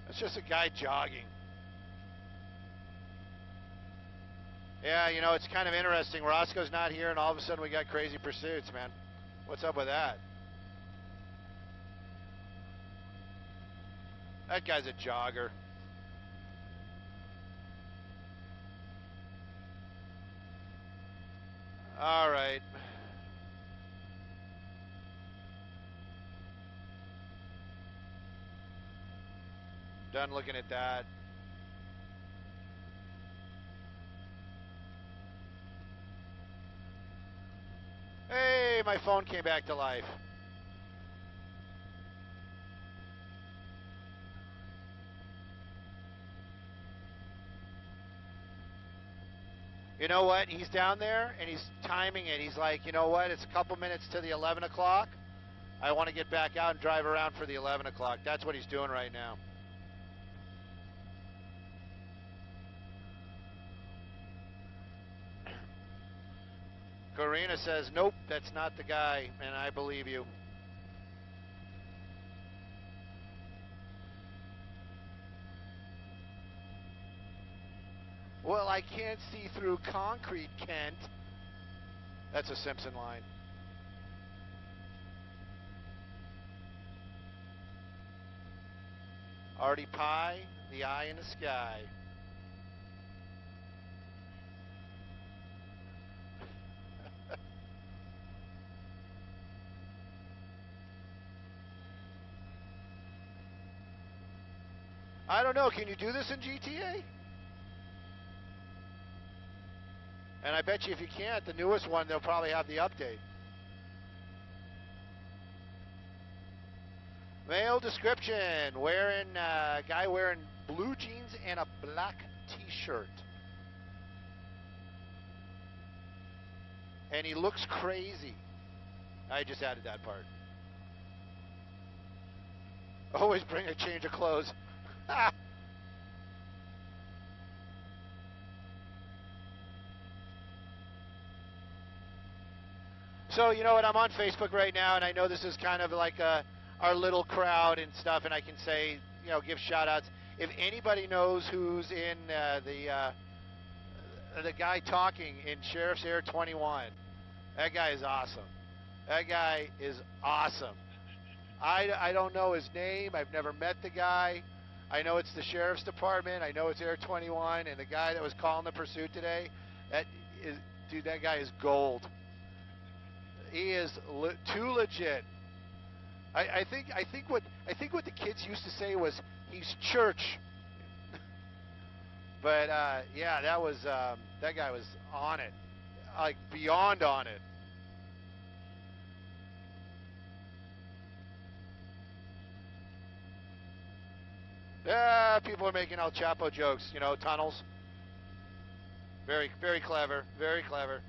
[SPEAKER 1] It's just a guy jogging. Yeah, you know, it's kind of interesting. Roscoe's not here, and all of a sudden we got crazy pursuits, man. What's up with that? That guy's a jogger. All right. Done looking at that. Hey, my phone came back to life. You know what? He's down there and he's timing it. He's like, you know what? It's a couple minutes to the 11 o'clock. I want to get back out and drive around for the 11 o'clock. That's what he's doing right now. Karina says, nope, that's not the guy, and I believe you. Well, I can't see through concrete, Kent. That's a Simpson line. Artie Pie, the eye in the sky. I don't know, can you do this in GTA? And I bet you if you can't, the newest one, they'll probably have the update. Male description, guy wearing blue jeans and a black t-shirt. And he looks crazy. I just added that part. Always bring a change of clothes. So, you know what, I'm on Facebook right now, and I know this is kind of like our little crowd and stuff, and I can say, you know, give shout-outs. If anybody knows who's in the guy talking in Sheriff's Air 21, that guy is awesome. That guy is awesome. I don't know his name. I've never met the guy. I know it's the Sheriff's Department. I know it's Air 21, and the guy that was calling the pursuit today, dude, that guy is gold. He is too legit. I think what the kids used to say was he's church. But yeah, that guy was on it, like beyond on it. Yeah, people are making El Chapo jokes, you know, tunnels. Very, very clever, very clever.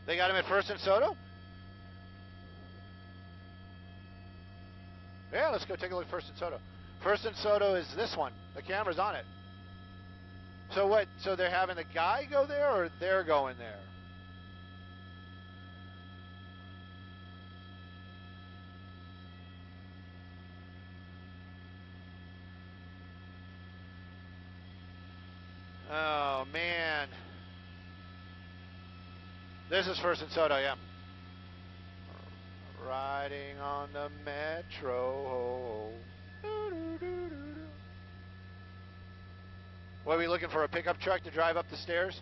[SPEAKER 1] They got him at First and Soto? Yeah, let's go take a look at First and Soto. First and Soto is this one. The camera's on it. So what? So they're having the guy go there, or they're going there? Oh, man. This is First and Soto, yeah. Riding on the metro. What, are we looking for a pickup truck to drive up the stairs?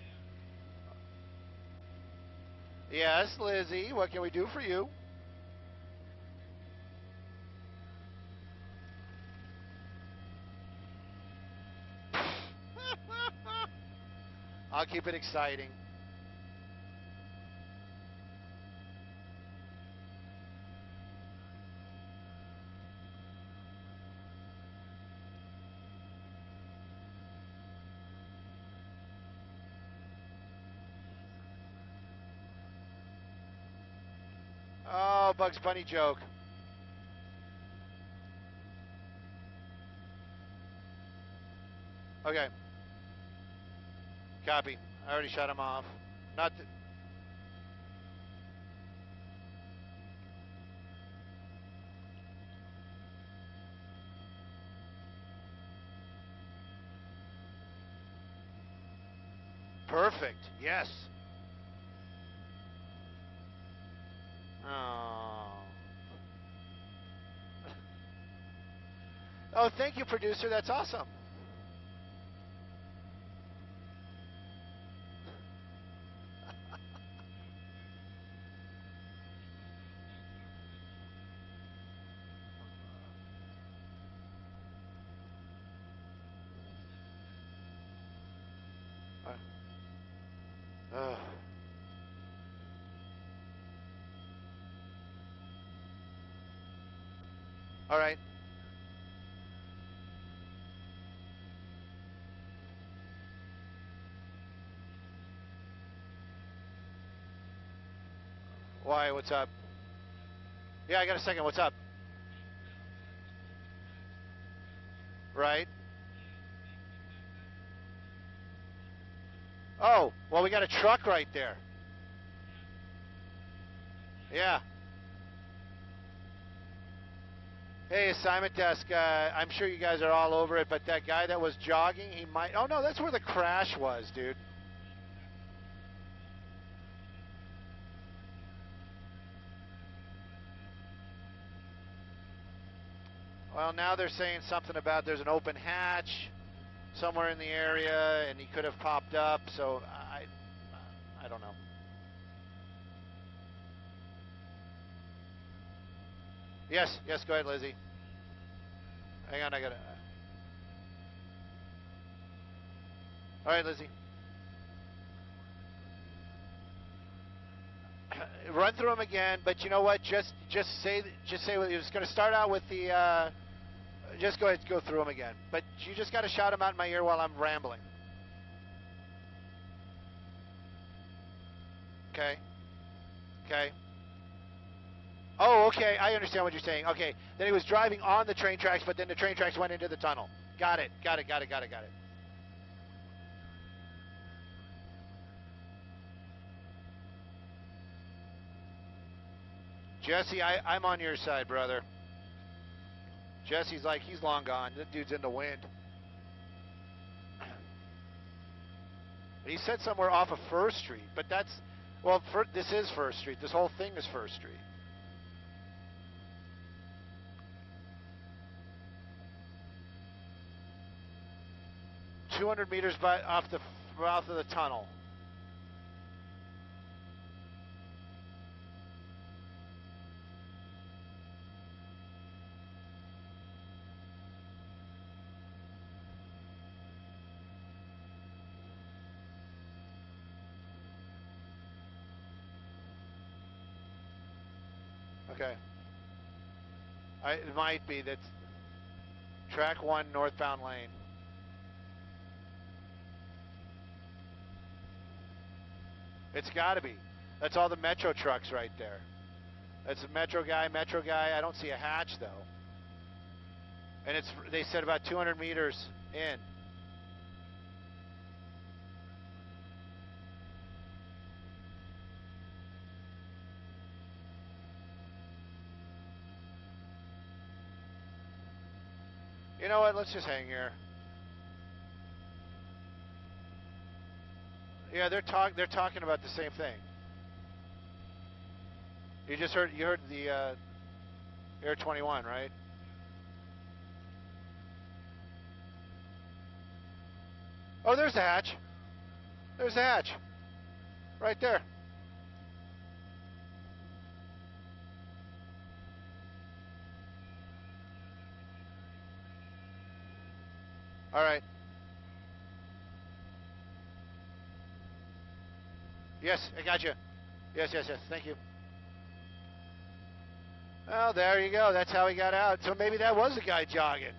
[SPEAKER 1] Yes, Lizzie, what can we do for you? I'll keep it exciting. Oh, Bugs Bunny joke. Okay. Copy. I already shut him off. Not th Perfect. Yes. Oh. Oh, thank you, producer. That's awesome. All right. Why? What's up? Yeah, I got a second. What's up? Right. Oh, well, we got a truck right there. Yeah. Hey, assignment desk, I'm sure you guys are all over it, but that guy that was jogging, he might... Oh, no, that's where the crash was, dude. Well, now they're saying something about there's an open hatch somewhere in the area, and he could have popped up, so I don't know. Yes, go ahead, Lizzie. Hang on, I gotta... All right, Lizzie. Run through them again, but you know what? Just say what you're going to start out with the... just go ahead, go through them again. But you just got to shout them out in my ear while I'm rambling. Okay. Oh, okay, I understand what you're saying. Okay, then he was driving on the train tracks, but then the train tracks went into the tunnel. Got it. Jesse, I'm on your side, brother. Jesse's like, he's long gone. That dude's in the wind. He said somewhere off of First Street, but that's... Well, this is First Street. This whole thing is First Street. ...200 meters off the mouth of the tunnel. Okay. It might be that's track 1 northbound lane. It's got to be. That's all the Metro trucks right there. That's a Metro guy. I don't see a hatch though. And it's, they said about 200 meters in. You know what? Let's just hang here. Yeah, they're talking about the same thing. You heard the Air 21, right? Oh, there's the hatch. There's the hatch. Right there. All right. Yes, I got you. Yes. Thank you. Well, there you go. That's how he got out. So maybe that was the guy jogging.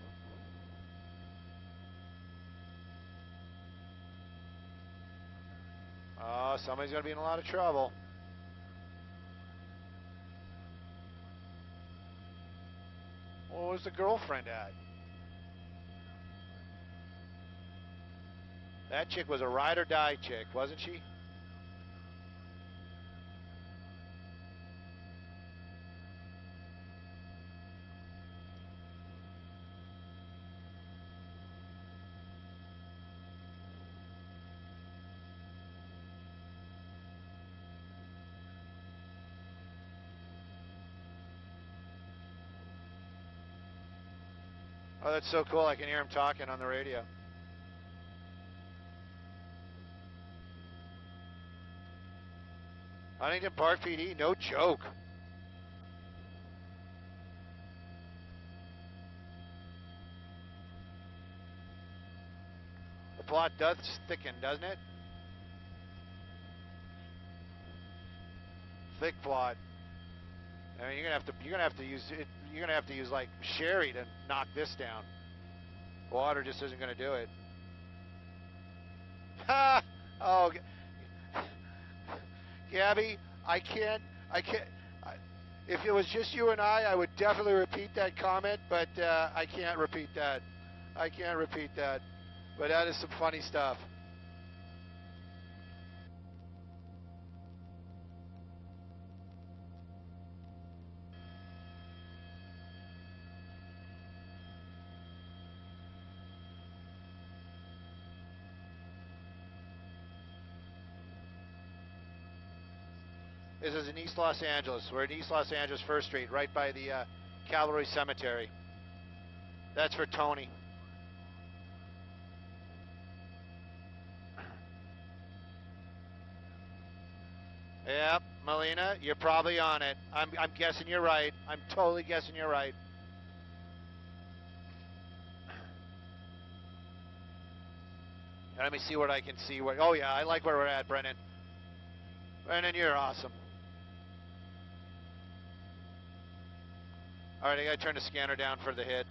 [SPEAKER 1] Oh, somebody's going to be in a lot of trouble. Well, where's the girlfriend at? That chick was a ride or die chick, wasn't she? Oh, that's so cool. I can hear him talking on the radio. Huntington Park PD, no joke. The plot does thicken, doesn't it? Thick plot. I mean, you're gonna have to use like sherry to knock this down. Water just isn't gonna do it. Ha! Oh, Gabby, I can't. If it was just you and I would definitely repeat that comment, but I can't repeat that. But that is some funny stuff. This is in East Los Angeles. We're in East Los Angeles, 1st Street, right by the Cavalry Cemetery. That's for Tony. Yep, Melina, you're probably on it. I'm guessing you're right. I'm totally guessing you're right. Let me see what I can see. Oh, yeah, I like where we're at, Brennan. Brennan, you're awesome. All right, I got to turn the scanner down for the hit.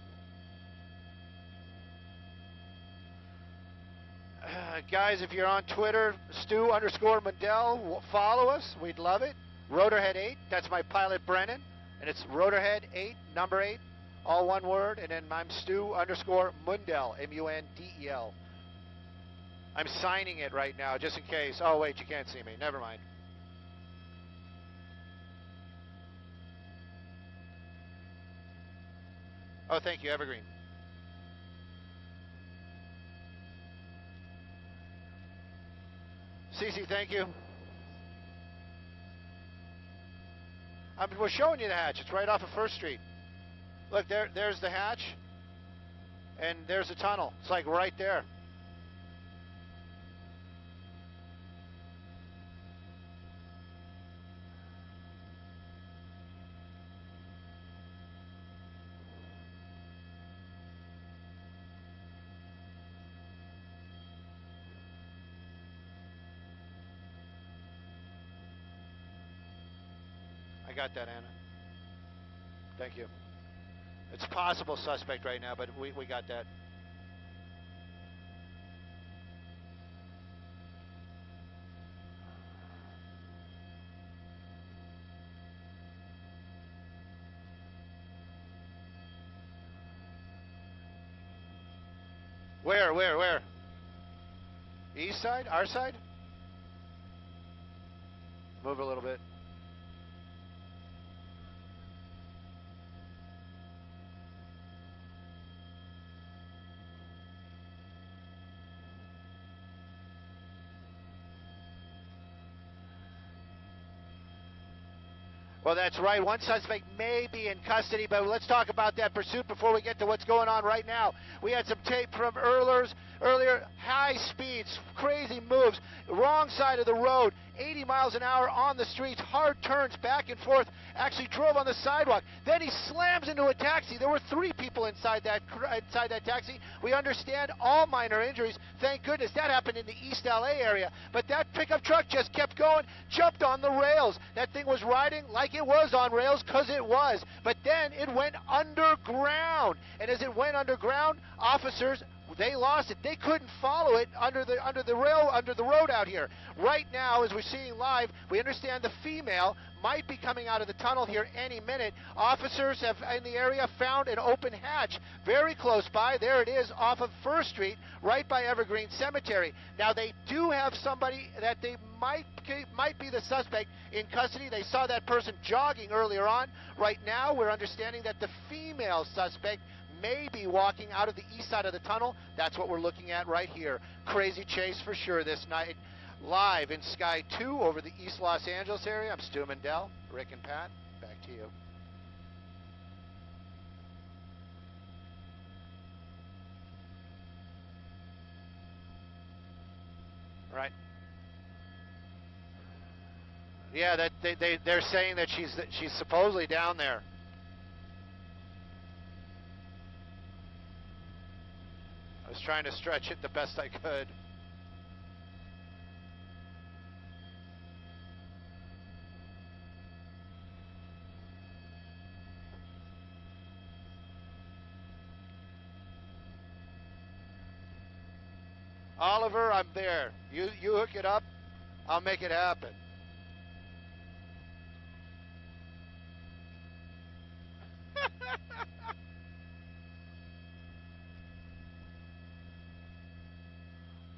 [SPEAKER 1] Guys, if you're on Twitter, Stu_Mundell, follow us. We'd love it. Rotorhead8, that's my pilot, Brennan. And it's Rotorhead8, number 8, all one word. And then I'm Stu_Mundell, M-U-N-D-E-L. I'm signing it right now, just in case. Oh, wait, you can't see me. Never mind. Oh, thank you, Evergreen. Cece, thank you. We're showing you the hatch. It's right off of 1st Street. Look, there's the hatch, and there's the tunnel. It's like right there. I got that, Anna. Thank you. It's a possible suspect right now, but we got that. Where? East side? Our side? Move a little bit. Well, that's right. One suspect may be in custody, but let's talk about that pursuit before we get to what's going on right now. We had some tape from earlier, high speeds, crazy moves, wrong side of the road, 80 miles an hour on the streets, hard turns back and forth, actually drove on the sidewalk. Then he slams into a taxi. There were 3 people inside that taxi. We understand all minor injuries. Thank goodness. That happened in the East LA area. But that pickup truck just kept going, jumped on the rails. That thing was riding like it was on rails, because it was. But then it went underground. And as it went underground, officers, they lost it. They couldn't follow it under the road out here. Right now, as we're seeing live, we understand the female might be coming out of the tunnel here any minute. Officers have in the area found an open hatch very close by. There it is off of 1st Street, right by Evergreen Cemetery. Now, they do have somebody that they might be the suspect in custody. They saw that person jogging earlier on. Right now, we're understanding that the female suspect may be walking out of the east side of the tunnel. That's what we're looking at right here. Crazy chase for sure this night. Live in Sky 2 over the East Los Angeles area. I'm Stu Mundell. Rick and Pat, back to you. All right. Yeah, they're saying that she's supposedly down there. I was trying to stretch it the best I could. Oliver, I'm there. You hook it up, I'll make it happen.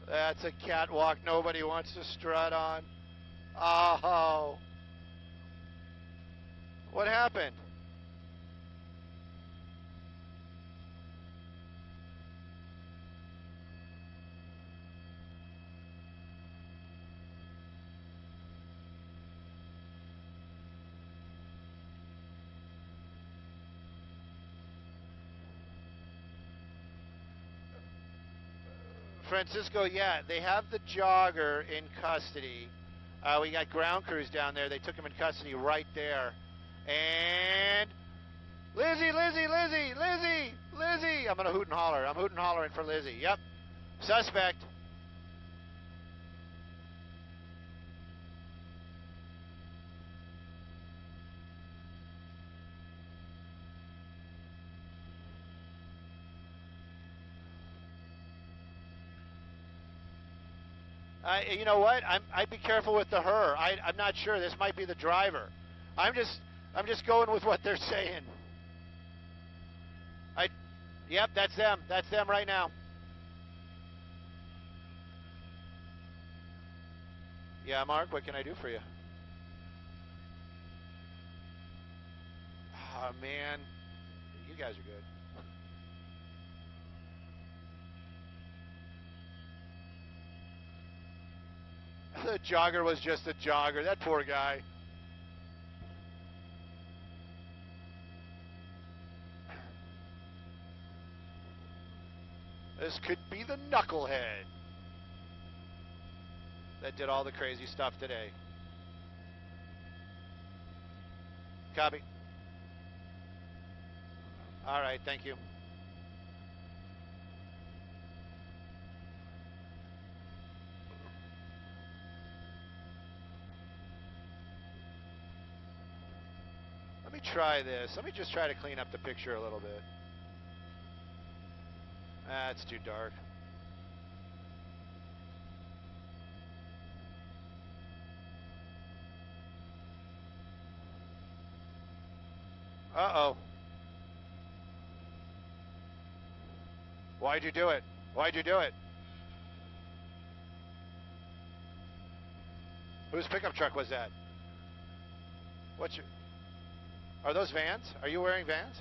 [SPEAKER 1] That's a catwalk nobody wants to strut on. Oh. What happened? Francisco, yeah, they have the jogger in custody. We got ground crews down there. They took him in custody right there. And Lizzie! I'm going to hoot and holler. I'm hooting and hollering for Lizzie. Yep. Suspect. You know what? I'd be careful with the her. I'm not sure. This might be the driver. I'm just going with what they're saying. Yep, that's them. That's them right now. Yeah, Mark, what can I do for you? Oh, man. You guys are good. The jogger was just a jogger. That poor guy. This could be the knucklehead that did all the crazy stuff today. Copy. All right, thank you. Let me try this. Let me just try to clean up the picture a little bit. It's too dark. Uh-oh. Why'd you do it? Why'd you do it? Whose pickup truck was that? What's your... Are those Vans? Are you wearing Vans?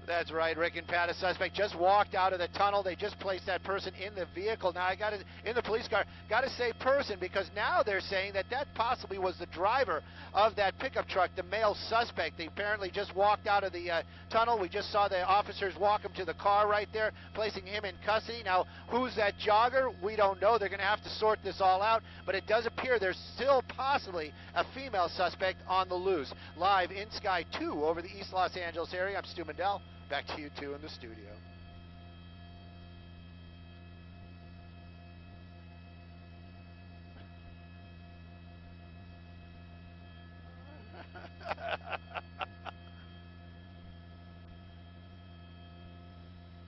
[SPEAKER 1] That's right, Rick and Pat. A suspect just walked out of the tunnel. They just placed that person in the vehicle. Now, I got to, in the police car, got to say person, because now they're saying that that possibly was the driver of that pickup truck, the male suspect. They apparently just walked out of the tunnel. We just saw the officers walk him to the car right there, placing him in custody. Now, who's that jogger? We don't know. They're going to have to sort this all out, but it does appear there's still possibly a female suspect on the loose. Live in Sky 2 over the East Los Angeles area, I'm Stu Mandel. Back to you two in the studio.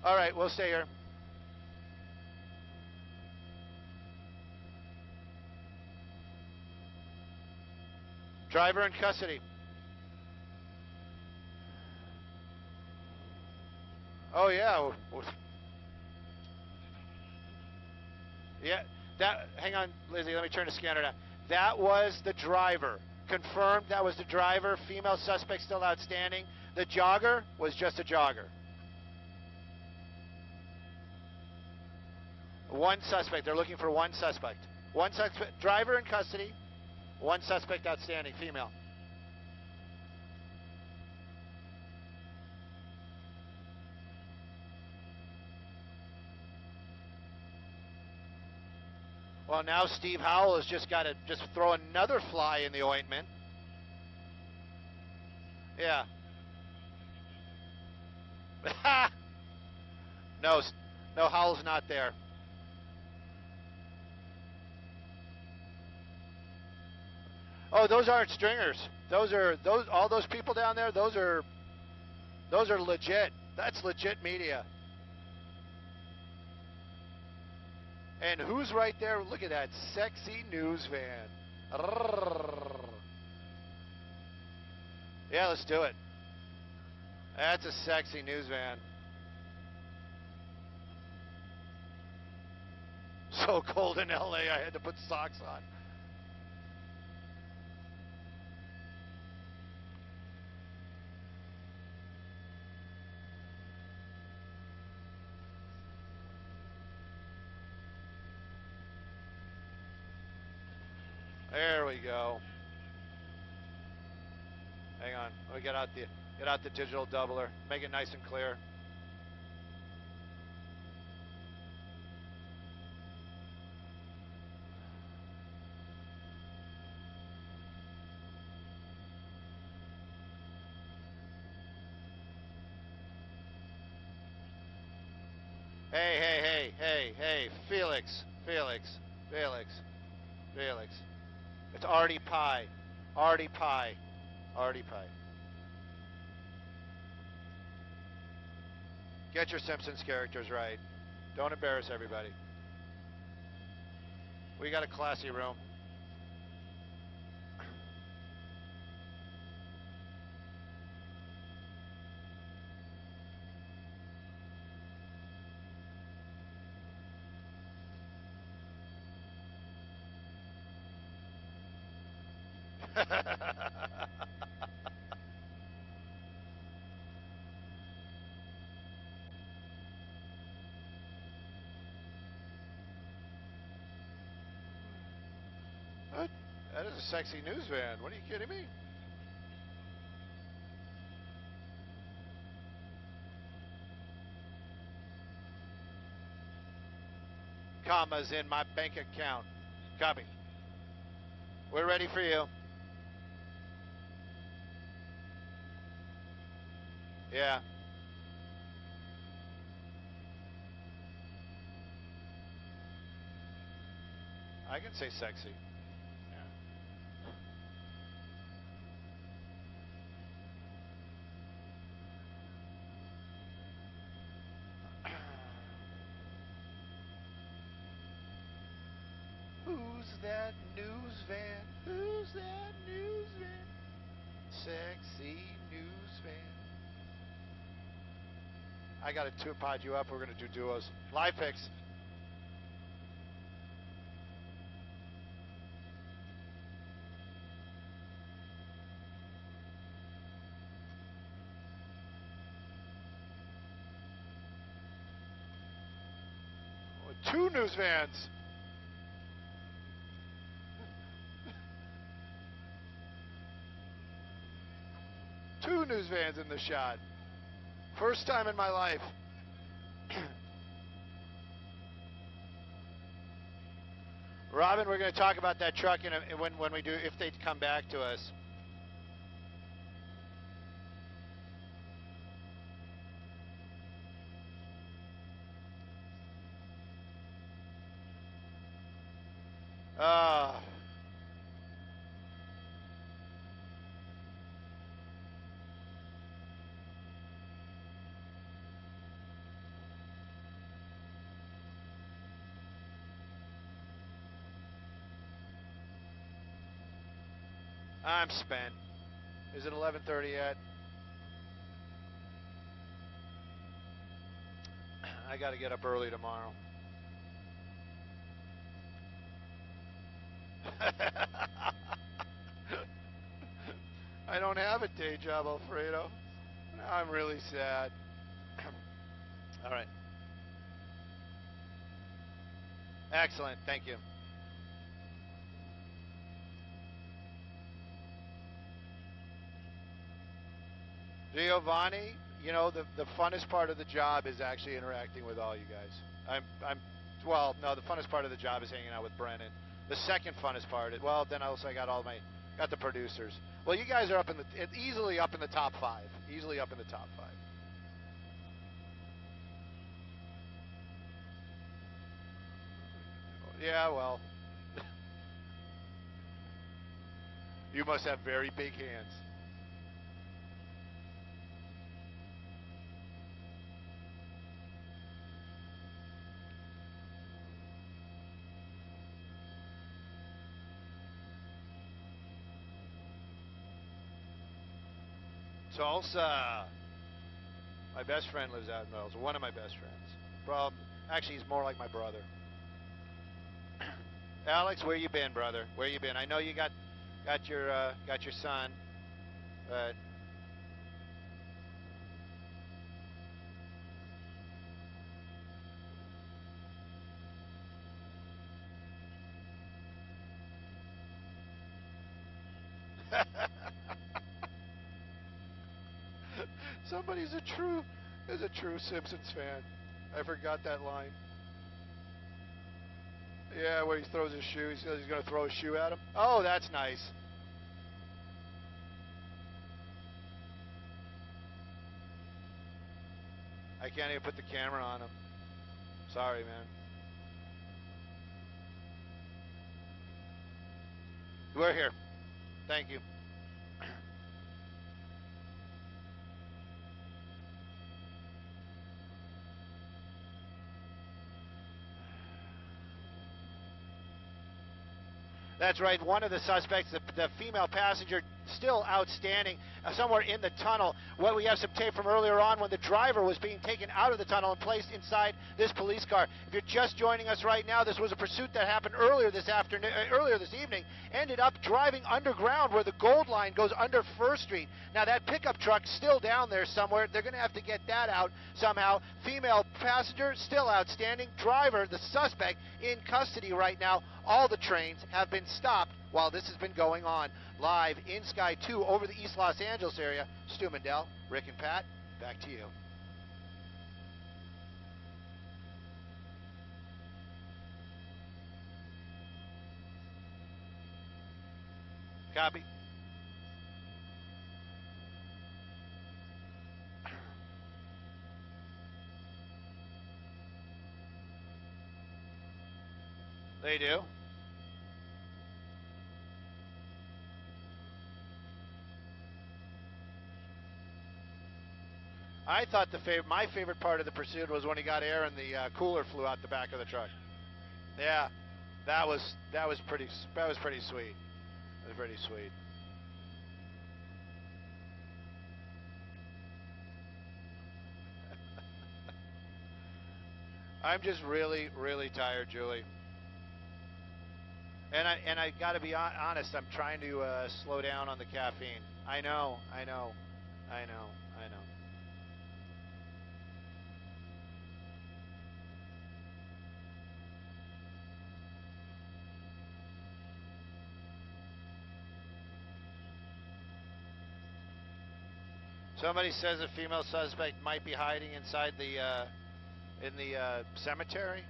[SPEAKER 1] All right, we'll stay here. Driver in custody. Oh, yeah. Yeah, that, hang on, Lizzie, let me turn the scanner down. That was the driver. Confirmed that was the driver. Female suspect still outstanding. The jogger was just a jogger. One suspect. They're looking for one suspect. One suspect. Driver in custody. One suspect outstanding. Female. Well, now Steve Howell has just got to just throw another fly in the ointment. Yeah. No, Howell's not there. Oh, those aren't stringers. All those people down there, those are legit. That's legit media. And who's right there? Look at that sexy news van. Yeah, let's do it. That's a sexy news van. So cold in LA, I had to put socks on. There we go. Hang on. Let me get out the digital doubler. Make it nice and clear. Hey, Felix. It's Artie Pie. Get your Simpsons characters right. Don't embarrass everybody. We got a classy room. What? That is a sexy news van. What, are you kidding me? Commas in my bank account. Copy. We're ready for you. Yeah. I can say sexy. Who's that news van? Who's that news van? Sexy news van. I got to pod you up. We're going to do duos. Live picks. Oh, 2 news vans. Two news vans in the shot. First time in my life. Robin, we're going to talk about that truck when we do, if they come back to us. I'm spent. Is it 11:30 yet? I got to get up early tomorrow. I don't have a day job, Alfredo. I'm really sad. All right. Excellent. Thank you. Giovanni, you know, the funnest part of the job is actually interacting with all you guys. Well, no, the funnest part of the job is hanging out with Brennan. The second funnest part is, well, then also I got got the producers. Well, you guys are easily up in the top 5. Easily up in the top 5. Yeah, well. You must have very big hands. Tulsa. My best friend lives out in Tulsa. One of my best friends. Actually, he's more like my brother. Alex, where you been, brother? Where you been? I know you got your son, but Somebody's a true Simpsons fan. I forgot that line. Yeah, where he throws his shoe. He says he's going to throw his shoe at him. Oh, that's nice. I can't even put the camera on him. Sorry, man. We're here. Thank you. That's right. One of the suspects, the female passenger, still outstanding somewhere in the tunnel. Well, we have some tape from earlier on when the driver was being taken out of the tunnel and placed inside this police car. If you're just joining us right now, this was a pursuit that happened earlier this evening, ended up driving underground where the Gold Line goes under First Street. Now that pickup truck's still down there somewhere. They're going to have to get that out somehow. Female passenger still outstanding. Driver, the suspect, in custody right now. All the trains have been stopped while this has been going on. Live in Sky 2 over the East Los Angeles area. Stu Mendel, Rick and Pat, back to you. Copy. They do. I thought my favorite part of the pursuit was when he got air and the cooler flew out the back of the truck. Yeah, that was pretty sweet. That was pretty sweet. I'm just really, really tired, Julie. And I got to be honest. I'm trying to slow down on the caffeine. I know. Somebody says a female suspect might be hiding inside the in the cemetery.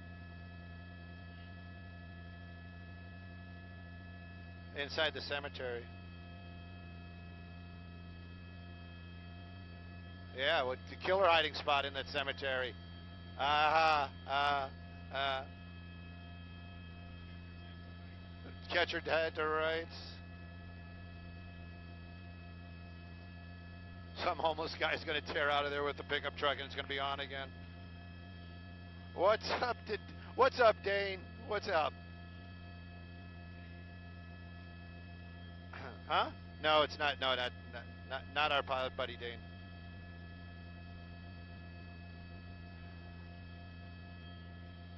[SPEAKER 1] Inside the cemetery. Yeah, what the killer hiding spot in that cemetery? Catch her dead to rights. Some homeless guy's going to tear out of there with the pickup truck and it's going to be on again. What's up, Dane? What's up? Huh? No, it's not. No, not our pilot buddy, Dane.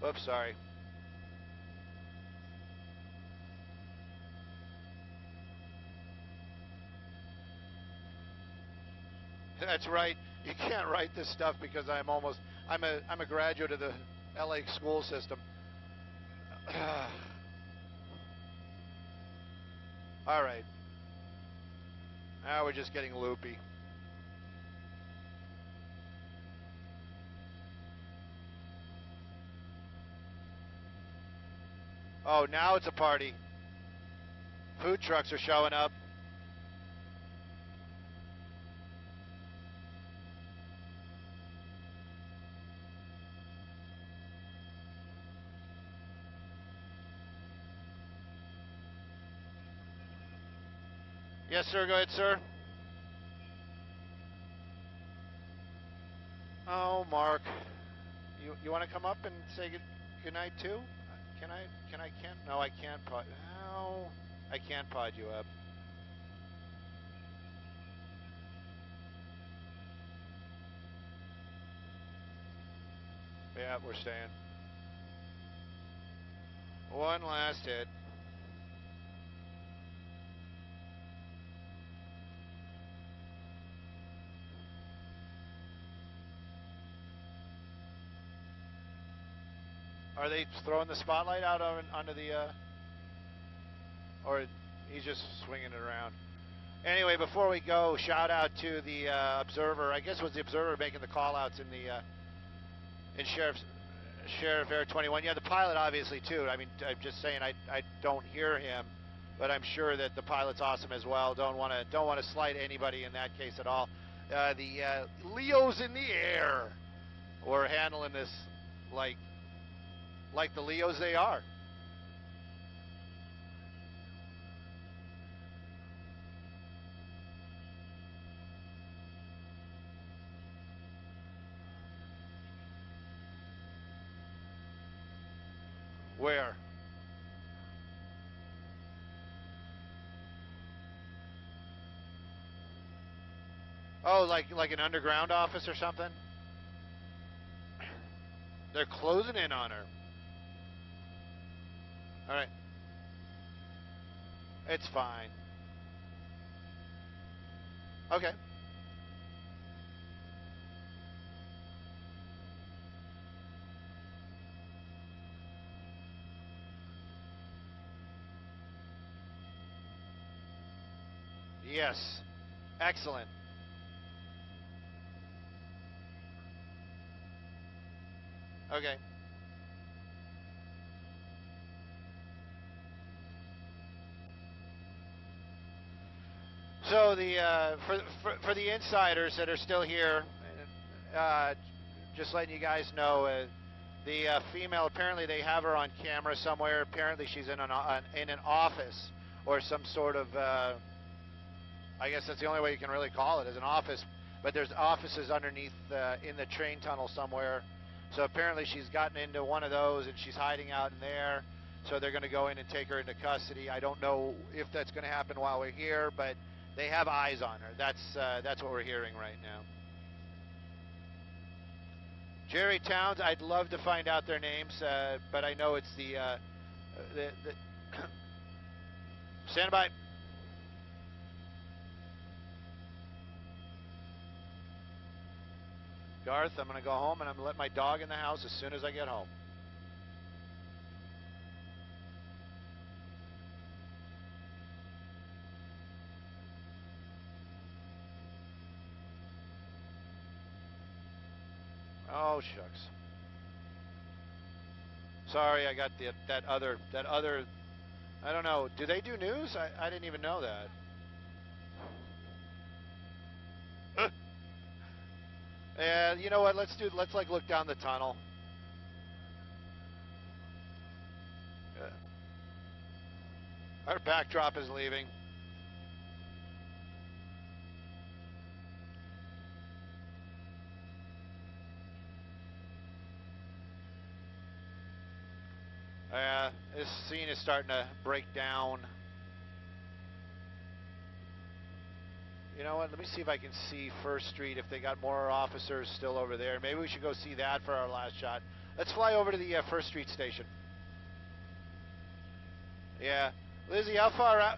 [SPEAKER 1] Oops, sorry. That's right. You can't write this stuff because I'm a graduate of the LA school system. All right. Now we're just getting loopy. Oh, now it's a party. Food trucks are showing up. Yes, sir. Go ahead, sir. Oh, Mark. You want to come up and say good night too? Can I? No, I can't pod. No, I can't pod you up. Yeah, we're staying. One last hit. Are they throwing the spotlight out onto the, or he's just swinging it around? Anyway, before we go, shout out to the Observer. I guess it was the Observer making the call-outs in the in Sheriff Air 21. Yeah, the pilot obviously too. I mean, I'm just saying I don't hear him, but I'm sure that the pilot's awesome as well. Don't want to slight anybody in that case at all. The Leos in the air. We're handling this like the Leos they are. Where? Oh, like an underground office or something? They're closing in on her. All right. It's fine. Okay. Yes. Excellent. Okay. So the for the insiders that are still here, just letting you guys know, the female, apparently they have her on camera somewhere. Apparently she's in an office or some sort of. I guess that's the only way you can really call it, is an office. But there's offices underneath in the train tunnel somewhere. So apparently she's gotten into one of those and she's hiding out in there. So they're going to go in and take her into custody. I don't know if that's going to happen while we're here, but they have eyes on her. That's what we're hearing right now. Jerry Towns, I'd love to find out their names, but I know it's the stand by. Garth, I'm going to go home and I'm going to let my dog in the house as soon as I get home. Oh, shucks. Sorry, I got that other, I don't know. Do they do news? I didn't even know that. And you know what? Let's like look down the tunnel. Our backdrop is leaving. This scene is starting to break down. You know what? Let me see if I can see First Street, if they got more officers still over there. Maybe we should go see that for our last shot. Let's fly over to the First Street station. Yeah. Lizzie, how far out?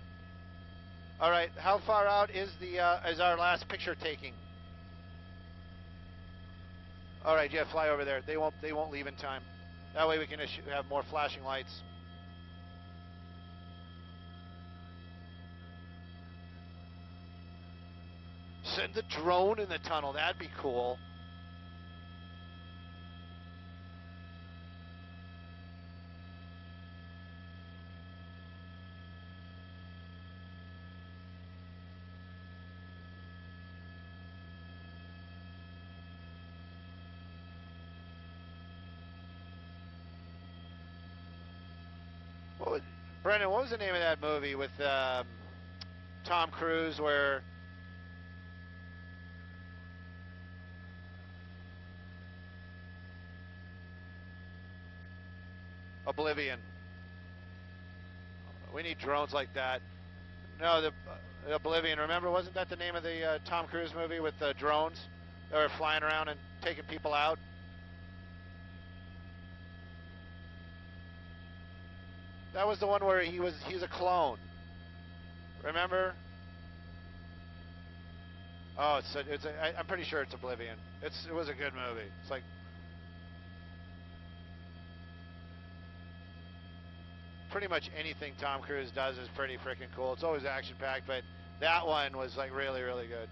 [SPEAKER 1] All right. How far out is our last picture taking? All right. Yeah, fly over there. They won't leave in time. That way we can have more flashing lights. Send the drone in the tunnel. That'd be cool. Brendan, what was the name of that movie with Tom Cruise where Oblivion? We need drones like that. No, the Oblivion. Remember, wasn't that the name of the Tom Cruise movie with the drones that were flying around and taking people out? That was the one where he's a clone. Remember? Oh, I'm pretty sure it's Oblivion. It was a good movie. It's like pretty much anything Tom Cruise does is pretty freaking cool. It's always action-packed, but That one was like really, really good.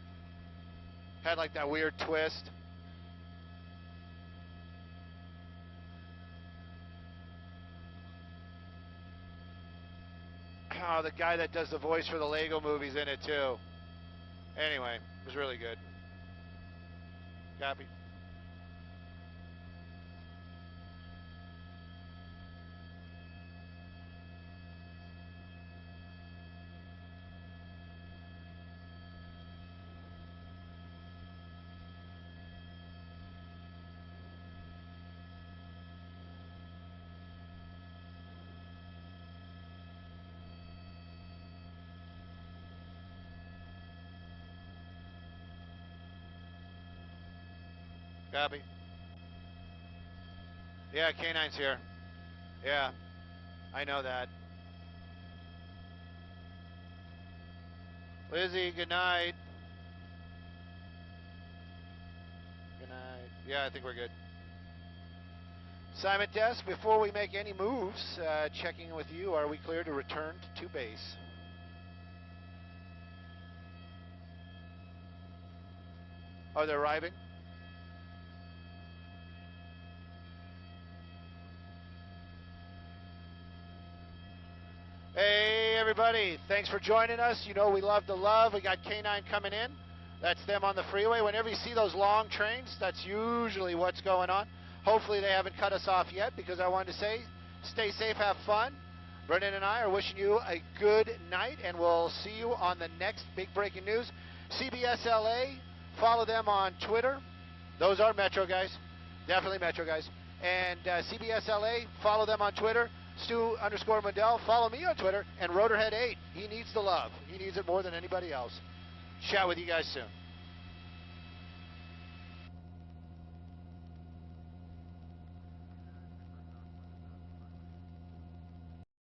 [SPEAKER 1] Had like that weird twist. Oh, the guy that does the voice for the Lego movies in it too. Anyway, it was really good. Copy. Copy. Yeah, K9's here. Yeah, I know that. Lizzie, good night. Good night. Yeah, I think we're good. Simon Desk, before we make any moves, checking with you, are we clear to return to base? Oh, they're arriving? Hey, everybody. Thanks for joining us. You know we love the love. We got K9 coming in. That's them on the freeway. Whenever you see those long trains, that's usually what's going on. Hopefully they haven't cut us off yet, because I wanted to say, stay safe, have fun. Brendan and I are wishing you a good night, and we'll see you on the next big breaking news. CBS LA, follow them on Twitter. Those are Metro guys. Definitely Metro guys. And CBS LA, follow them on Twitter. Stu_Mundell, follow me on Twitter, and Rotorhead8. He needs the love. He needs it more than anybody else. Chat with you guys soon.